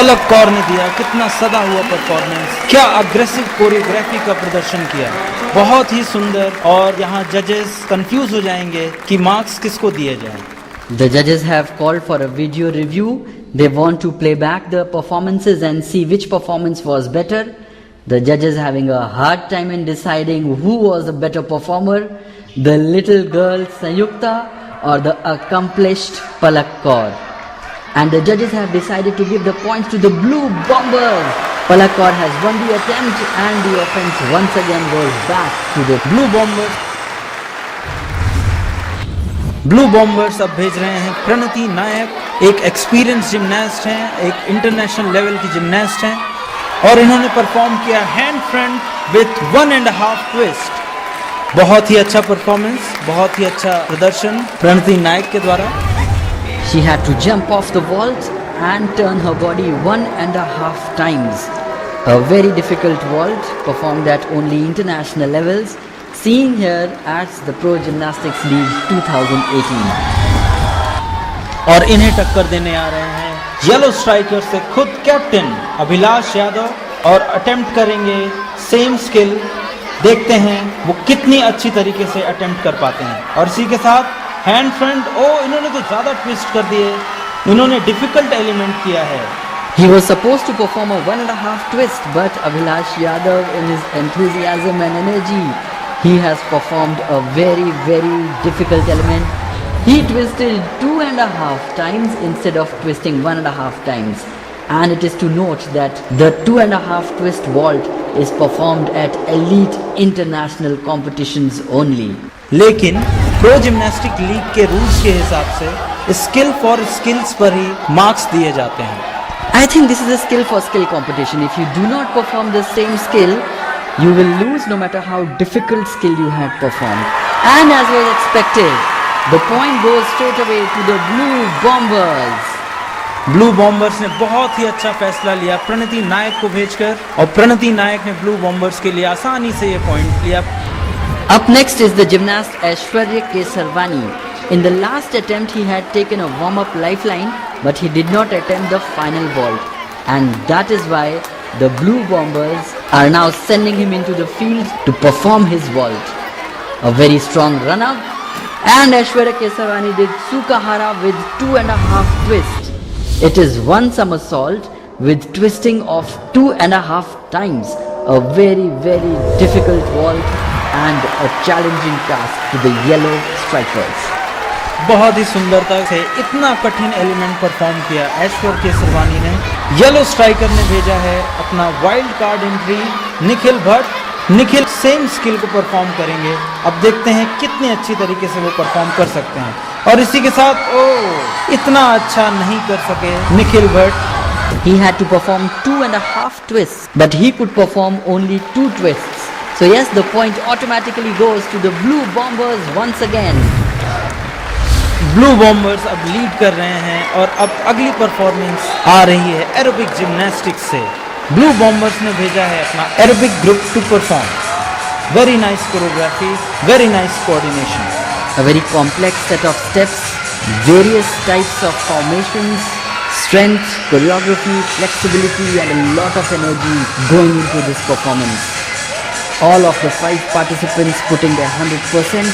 पलक कौर ने दिया कितना सदा हुआ performance, क्या aggressive choreography का प्रदर्शन किया, बहुत ही सुंदर। और यहाँ जजेस कंफ्यूज हो जाएंगे कि मार्क्स किसको दिए जाएं। The judges have called for a video review. They want to play back the performances and see which performance was better. The judges having a hard time in deciding who was the better performer, the little girl Sayukta or the accomplished Palak Kaur. And the judges have decided to give the points to the Blue Bombers. Palak Kaur has won the attempt and the offense once again goes back to the blue bombers. Blue bombers अब भेज रहे हैं प्रणति नायक, एक experience gymnast हैं, एक international level की gymnast हैं, और इन्होंने परफॉर्म किया हैंड फ्रंट विथ 1.5 ट्विस्ट। बहुत ही अच्छा परफॉर्मेंस, बहुत ही अच्छा प्रदर्शन प्रणति नायक के द्वारा। She had to jump off the vault and turn her body 1.5 times. A very difficult vault performed at only international levels, seen here at the Pro Gymnastics League 2018. और इन्हें टक्कर देने आ रहे हैं येलो स्ट्राइकर से खुद कैप्टन अभिलाष यादव और attempt करेंगे सेम स्किल। देखते हैं वो कितनी अच्छी तरीके से अटेम्प्ट कर पाते हैं। और इसी के साथ हैंड फ्रंट, इन्होंने तो ज़्यादा ट्विस्ट कर दिए, इन्होंने डिफिकल्ट एलिमेंट किया है। He was supposed to perform a 1.5 twist, but Abhilash Yadav, in his enthusiasm and energy, he has performed a very, very difficult element. He twisted 2.5 times instead of twisting 1.5 times. And it is to note that the 2.5 twist vault is performed at elite international competitions only. लेकिन pro gymnastic league के rules के हिसाब से skill for skills पर ही marks दिए जाते हैं। I think this is a skill for skill competition. If you do not perform the same skill, you will lose no matter how difficult skill you had performed. And as was expected, the point goes straight away to the Blue Bombers. Blue bombers ने बहुत ही अच्छा फैसला लिया प्रणति नायक को भेजकर, और प्रणति नायक ने ब्लू बॉम्बर्स के लिए आसानी से ये पॉइंट लिया। Up next is the gymnast Aishwarya Kesarvani. In the last attempt, he had taken a warm-up lifeline, but he did not attempt the final vault. And that is why the Blue Bombers are now sending him into the field to perform his vault. A very strong run-up, and Aishwarya Kesarvani did Sukahara with 2.5 twists. It is one somersault with twisting of 2.5 times. A very, very difficult vault and a challenging task to the yellow strikers. बहुत ही सुंदरता से इतना कठिन element perform किया ऐश्वर्य केसरवानी ने। Yellow striker ने भेजा है अपना wild card entry Nikhil Bhatt. Nikhil same skill को परफॉर्म करेंगे। अब देखते हैं कितनी अच्छी तरीके से वो परफॉर्म कर सकते हैं। और इसी के साथ इतना अच्छा नहीं कर सके Nikhil Bhatt. He had to perform 2.5 twists, but he could perform only 2 twists. So yes, the point automatically goes to the Blue Bombers once again. Blue bombers अब लीड कर रहे हैं और अब अगली परफॉर्मेंस आ रही है एरोबिक जिम्नास्टिक्स से। ब्लू बॉम्बर्स ने भेजा है अपना aerobic group to perform. Very nice choreography, very nice coordination. A very complex set of steps, various types of formations, strength, choreography, flexibility and a lot of energy going into this performance. All of the 5 participants putting their 100%,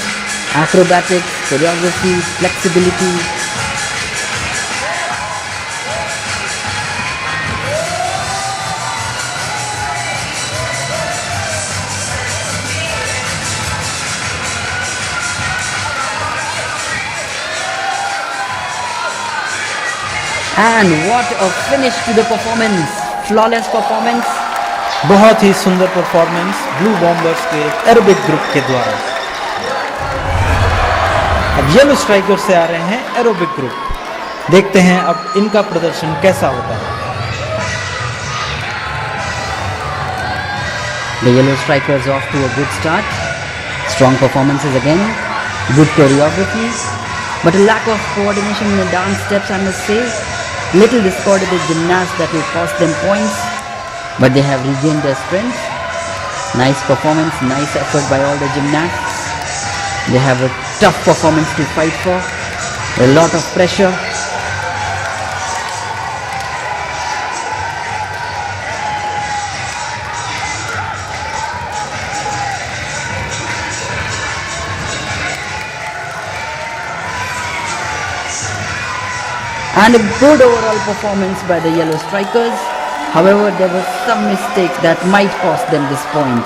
acrobatics, choreography, flexibility. And what a finish to the performance! Flawless performance. बहुत ही सुंदर performance blue bombers के aerobic group के द्वारा। अब yellow striker से आ रहे हैं aerobic group. देखते हैं अब इनका प्रदर्शन कैसा होता है। The yellow strikers off to a good start. Strong performances again. Good choreography. But a lack of coordination in the dance steps, I must say. Little discorded the gymnasts that will cost them points. But they have regained their strength. Nice performance, nice effort by all the gymnasts. They have a tough performance to fight for. A lot of pressure. and a good overall performance by the Yellow Strikers. However, there were some mistakes that might cost them this point.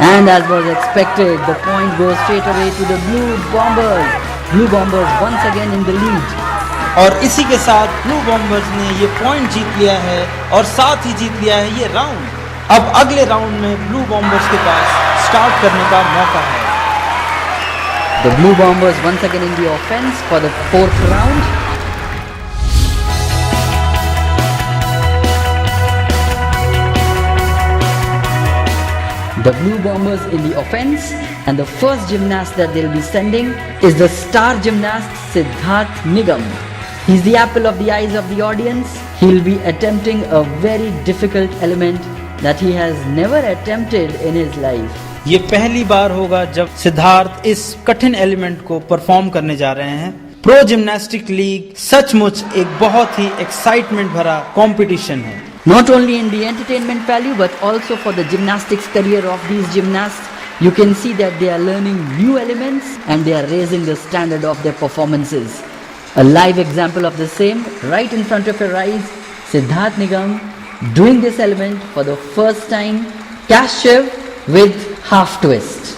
And as was expected, the point goes straight away to the Blue Bombers. Blue Bombers once again in the lead. और इसी के साथ blue bombers ने ये point जीत लिया है और साथ ही जीत लिया है ये राउंड। अब अगले राउंड में ब्लू बॉम्बर्स के पास स्टार्ट करने का मौका है। The Blue Bombers once again in the offense for the fourth round. The Blue Bombers in the offense, and the first gymnast that they'll be sending is the star gymnast Siddharth Nigam. He's the apple of the eyes of the audience. He'll be attempting a very difficult element that he has never attempted in his life. ये पहली बार होगा जब सिद्धार्थ इस कठिन element को perform करने जा रहे हैं। प्रो जिम्नास्टिक लीग सचमुच एक बहुत ही एक्साइटमेंट भरा कंपटीशन है। Not only in the entertainment value but also for the gymnastics career of these gymnasts. You can see that they are learning new elements and they are raising the standard of their performances. A live example of the same right in front of your eyes. Siddharth Nigam doing this element for the first time. Cash shiv with half twist.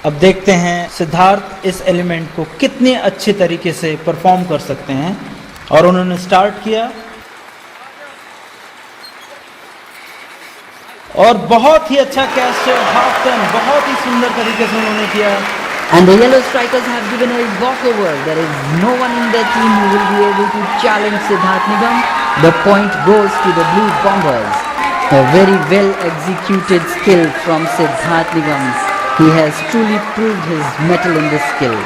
अब देखते हैं सिद्धार्थ इस element को कितने अच्छे तरीके से perform कर सकते हैं। और उन्होंने स्टार्ट किया और बहुत ही अच्छा कैच हाफ टर्न बहुत ही सुंदर तरीके से उन्होंने किया। And the Yellow Strikers have given a walkover. There is no one in their team who will be able to challenge Siddharth Nigam. The point goes to the Blue Bombers. A very well executed skill from Siddharth Nigam. He has truly proved his mettle in this skill.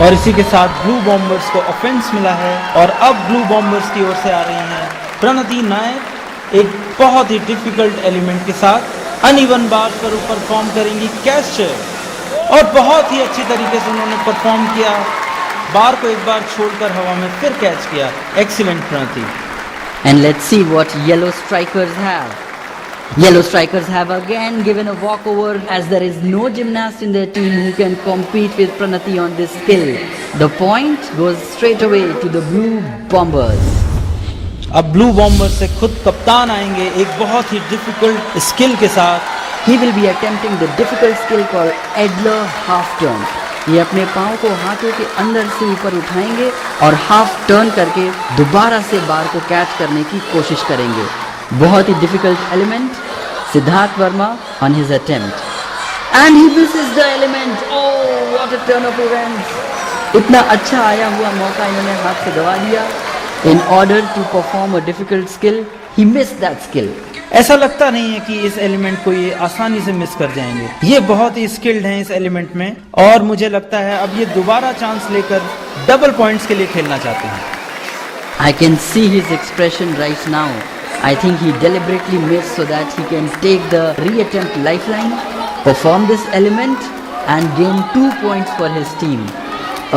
और इसी के साथ blue bombers को offence मिला है और अब blue bombers की ओर से आ रही हैं प्रणति नायक एक बहुत ही डिफिकल्ट एलिमेंट के साथ अनइवन बार्स पर परफॉर्म करेंगी कैच और बहुत ही अच्छी तरीके से उन्होंने परफॉर्म किया। बार को एक बार छोड़कर हवा में फिर कैच किया। Excellent Pranati. And let's see what Yellow Strikers have. Yellow Strikers have again given a walkover as there is no gymnast in their team who can compete with Pranati on this skill. The point goes straight away to the Blue Bombers. अब blue bombers से खुद कप्तान आएंगे एक बहुत ही difficult skill के साथ। He will be attempting the difficult skill called Adler half turn. ये अपने पाँव को हाथों के अंदर से ऊपर उठाएंगे और हाफ टर्न करके दोबारा से बार को कैच करने की कोशिश करेंगे। बहुत ही difficult element. Siddharth Verma on his attempt and he misses the element. Oh, what a turn of events! इतना अच्छा आया हुआ मौका इन्होंने हाथ से गवा दिया। In order to perform a difficult skill, he missed that skill. ऐसा लगता नहीं है कि इस एलिमेंट को ये आसानी से मिस कर जाएंगे। ये बहुत ही स्किल्ड हैं इस एलिमेंट में और मुझे लगता है अब ये दोबारा चांस लेकर डबल पॉइंट्स के लिए खेलना चाहते हैं। I can see his expression right now. I think he deliberately missed so that he can take the reattempt lifeline, perform this element and gain 2 points for his team.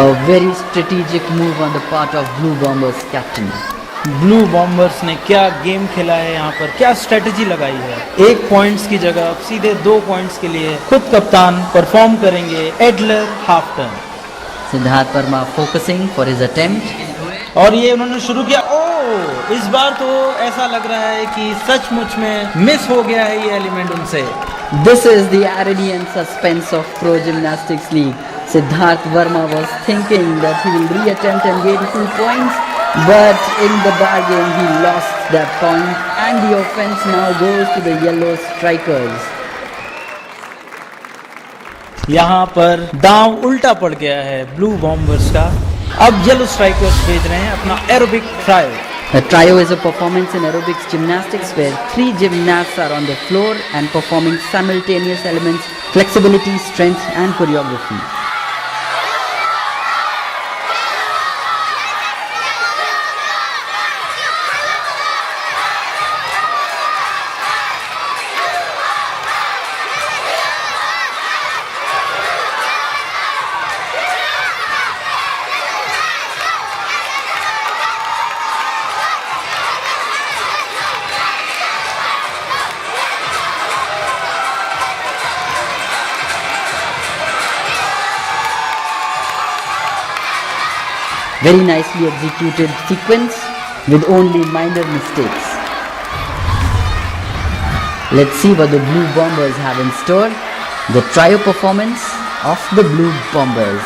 A very strategic move on the part of Blue Bombers captain. Blue bombers ने क्या game खेला है यहाँ पर, क्या strategy लगाई है। 1 points की जगह अब सीधे 2 पॉइंट्स के लिए खुद कप्तान परफॉर्म करेंगे Adler half turn. Siddharth Verma focusing for his attempt. और ये उन्होंने शुरू किया। ओह, इस बार तो ऐसा लग रहा है कि सचमुच में मिस हो गया है ये एलिमेंट उनसे। This is the irony and suspense of Pro Gymnastics League. Siddharth Verma was thinking that he will reattempt and gain 2 points, but in the bargain he lost that point and the offense now goes to the Yellow Strikers. यहाँ पर दांव उल्टा पड़ गया है blue bombers का। अब yellow strikers भेज रहे हैं अपना aerobic trio. A trio is a performance in aerobics gymnastics where 3 gymnasts are on the floor and performing simultaneous elements, flexibility, strength and choreography. Very nicely executed sequence with only minor mistakes. Let's see what the Blue Bombers have in store. The trio performance of the Blue Bombers.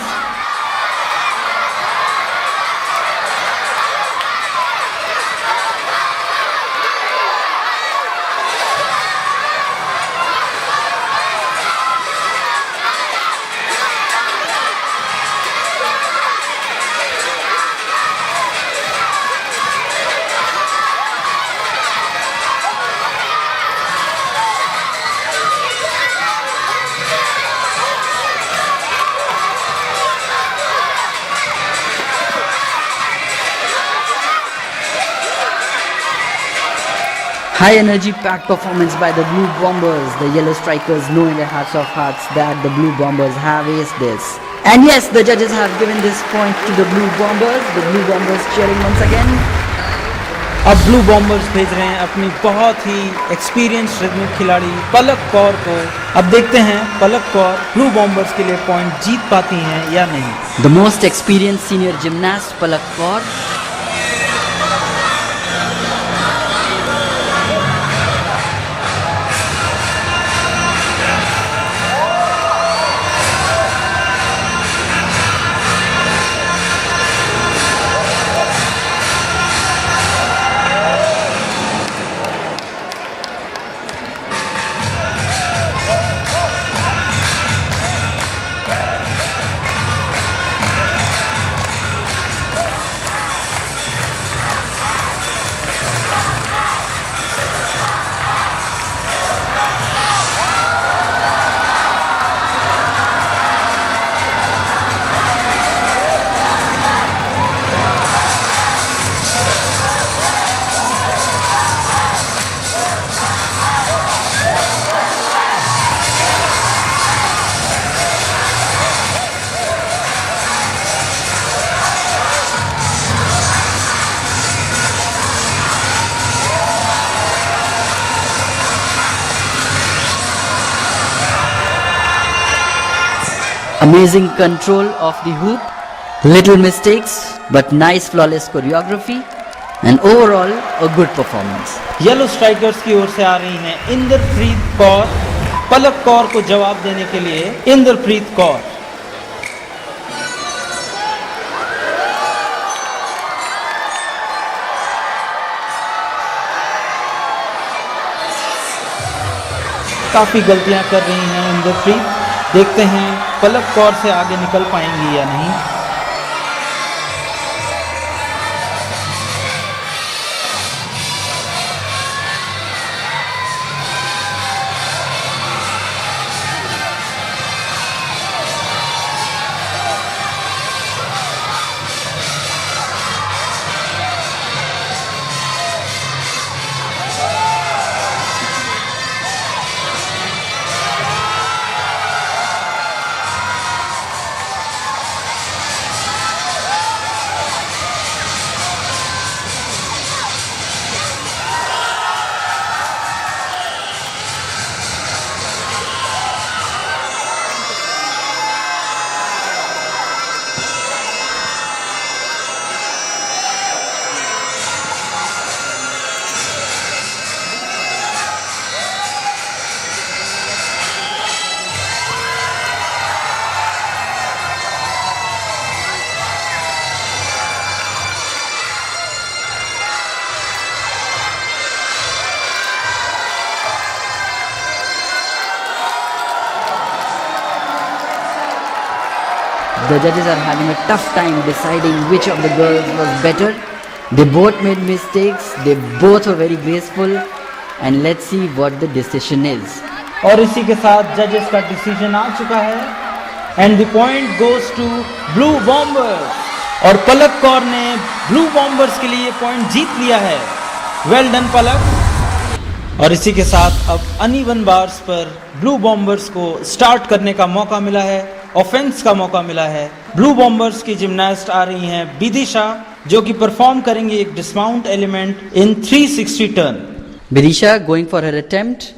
High energy packed performance by the Blue Bombers. The Yellow Strikers know in their hearts of hearts that the Blue Bombers have aced this. And yes, the judges have given this point to the Blue Bombers. The Blue Bombers cheering once again. अब blue bombers भेज रहे हैं अपनी बहुत ही experience rhythmic खिलाड़ी पलक कौर को। अब देखते हैं पलक कौर ब्लू बॉम्बर्स के लिए पॉइंट जीत पाती हैं या नहीं। The most experienced senior gymnast Palak Kaur. Amazing control of the hoop, little mistakes but nice flawless choreography and overall a good performance. Yellow strikers की ओर से आ रही हैं इंद्रप्रीत कौर। पलक कौर को जवाब देने के लिए इंद्रप्रीत कौर। काफी गलतियां कर रही हैं इंद्रप्रीत। देखते हैं पलक कौर से आगे निकल पाएंगी या नहीं। The judges are having a tough time deciding which of the girls was better. They both made mistakes, they both were very graceful, and let's see what the decision is. और इसी के साथ जजेस का डिसीजन आ चुका है and the point goes to Blue Bombers. और पलक कौर ने ब्लू बॉम्बर्स के लिए पॉइंट जीत लिया है। वेल डन पलक। और इसी के साथ अब अनइवन बार्स पर ब्लू बॉम्बर्स को स्टार्ट करने का मौका मिला है, ऑफेंस का मौका मिला है। ब्लू बॉम्बर्स की जिम्नास्ट आ रही हैं बिदिशा, जो कि परफॉर्म करेंगे एक dismount element in 360 turn. Bidisha going for her attempt.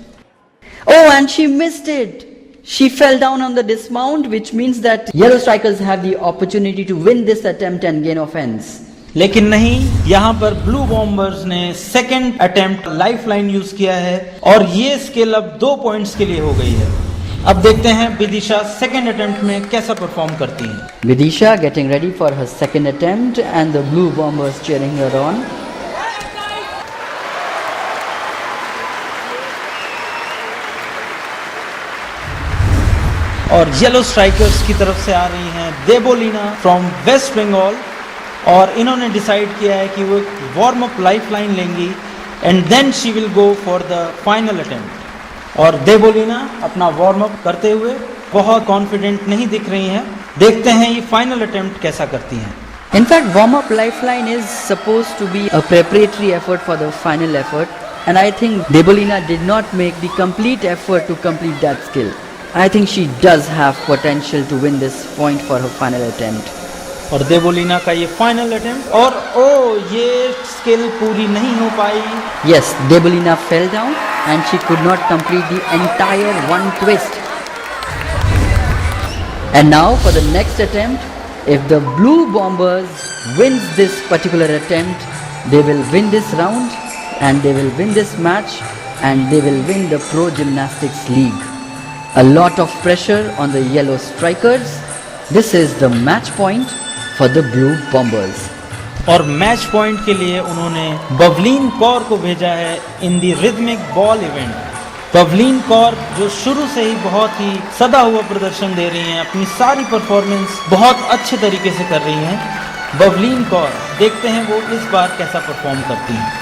Oh, and she missed it. She fell down on the dismount, which means that yellow strikers have the opportunity to win this attempt and gain offense. लेकिन नहीं, यहाँ पर blue bombers ने second attempt lifeline use किया है और ये skill अब 2 पॉइंट्स के लिए हो गई है। अब देखते हैं विदिशा सेकेंड अटेम्प्ट में कैसा परफॉर्म करती है। Vidisha getting ready for her second attempt and the blue bombers cheering her on. और येलो स्ट्राइकर्स की तरफ से आ रही हैं देबोलिना फ्रॉम वेस्ट बंगाल और इन्होंने डिसाइड किया है कि वो वार्म अप लाइफलाइन लेंगी and then she will go for the final attempt. और देबोलिना अपना वार्म अप करते हुए बहुत कॉन्फिडेंट नहीं दिख रही हैं। देखते हैं ये फाइनल अटेम्प्ट कैसा करती हैं। In fact, warm-up lifeline is supposed to be a preparatory effort for the final effort, and I think Debolina did not make the complete effort to complete that skill. I think she does have potential to win this point for her final attempt. और देबोलिना का ये final attempt और ये skill पूरी नहीं हो पाई। Yes, Debolina fell down and she could not complete the entire one twist. And now for the next attempt, if the blue bombers wins this particular attempt, they will win this round and they will win this match and they will win the Pro Gymnastics League. A lot of pressure on the yellow strikers. This is the match point for the blue bombers. और match point के लिए उन्होंने बवलीन कौर को भेजा है इन दी rhythmic ball event. बवलीन Kaur जो शुरू से ही बहुत ही सदा हुआ प्रदर्शन दे रही हैं, अपनी सारी परफॉर्मेंस बहुत अच्छे तरीके से कर रही हैं। बवलीन कौर, देखते हैं वो इस बार कैसा परफॉर्म करती हैं।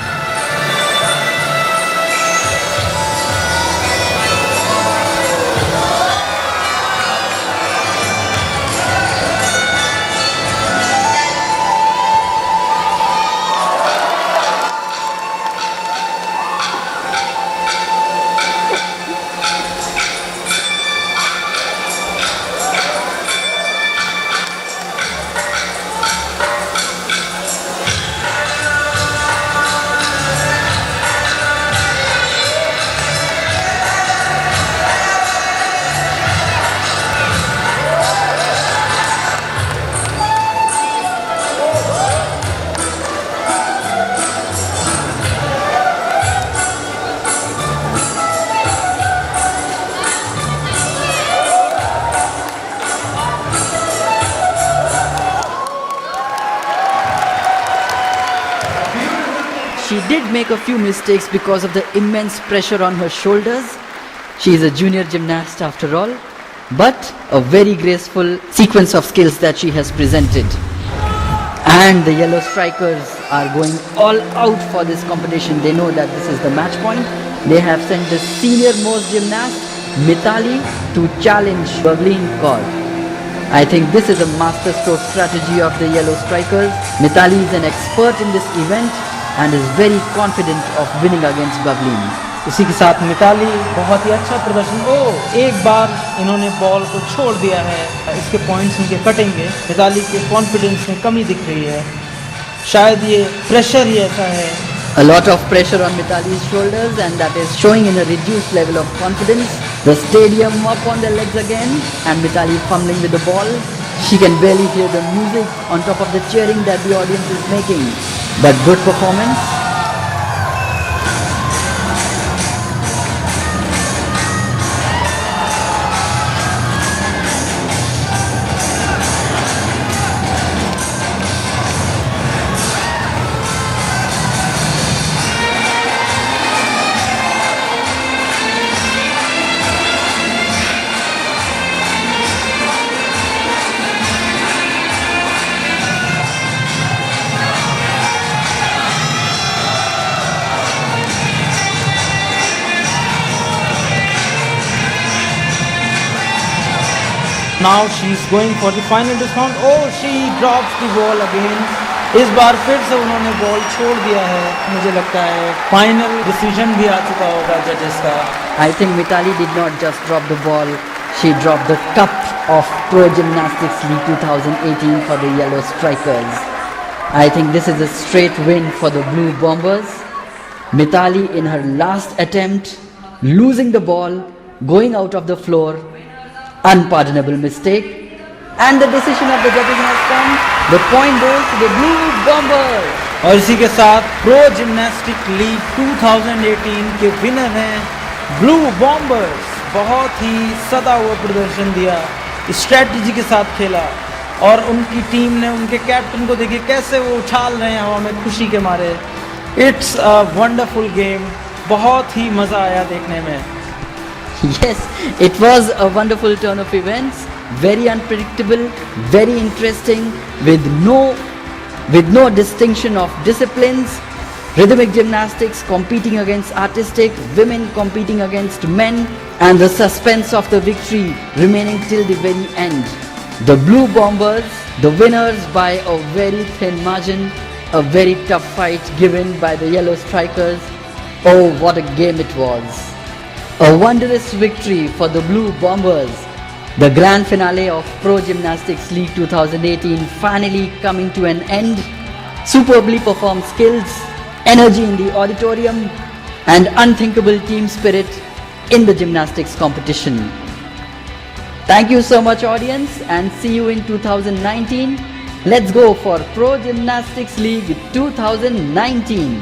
She did make a few mistakes because of the immense pressure on her shoulders. She is a junior gymnast after all, but a very graceful sequence of skills that she has presented. And the yellow strikers are going all out for this competition. They know that this is the match point. They have sent the senior most gymnast, Mithali, to challenge Bavleen Kaur. I think this is a masterstroke strategy of the yellow strikers. Mithali is an expert in this event and is very confident of winning against Bavleen. इसी के साथ मिताली बहुत ही अच्छा प्रदर्शन। एक बार इन्होंने ball को छोड़ दिया है, इसके पॉइंट्स इनके कटेंगे। मिताली के कॉन्फिडेंस में कमी दिख रही है, शायद ये प्रेशर ही ऐसा है। A lot of pressure on Mithali's shoulders and that is showing in a reduced level of confidence. The stadium up on their legs again and Mithali fumbling with the ball. She can barely hear the music on top of the cheering that the audience is making. But good performance. Now she is going for the final discount. She drops the ball again. इस बार फिर से उन्होंने ball छोड़ दिया है। मुझे लगता है फाइनल डिसीजन भी आ चुका होगा जजेस का। I think Mithali did not just drop the ball, she dropped the cup of Pro Gymnastics League 2018 for the Yellow Strikers. I think this is a straight win for the Blue Bombers. Mithali in her last attempt, losing the ball, going out of the floor, Unpardonable mistake. And the decision of the judges has come. The point goes to the Blue Bombers. और इसी के साथ pro gymnastic league 2018 के winner हैं blue bombers. बहुत ही सदा हुआ प्रदर्शन दिया, स्ट्रेटजी के साथ खेला और उनकी टीम ने उनके कैप्टन को देखिए कैसे वो उछाल रहे हैं हवा में खुशी के मारे। इट्स अ वंडरफुल गेम, बहुत ही मज़ा आया देखने में। Yes, it was a wonderful turn of events. Very unpredictable, very interesting, with no distinction of disciplines. Rhythmic gymnastics competing against artistic, women competing against men, and the suspense of the victory remaining till the very end. The Blue Bombers, the winners by a very thin margin, a very tough fight given by the Yellow Strikers. Oh, what a game it was! A wondrous victory for the Blue Bombers. The grand finale of Pro Gymnastics League 2018 finally coming to an end. Superbly performed skills, energy in the auditorium, and unthinkable team spirit in the gymnastics competition. Thank you so much, audience, and see you in 2019. Let's go for Pro Gymnastics League 2019.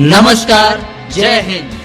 नमस्कार, जय हिंद।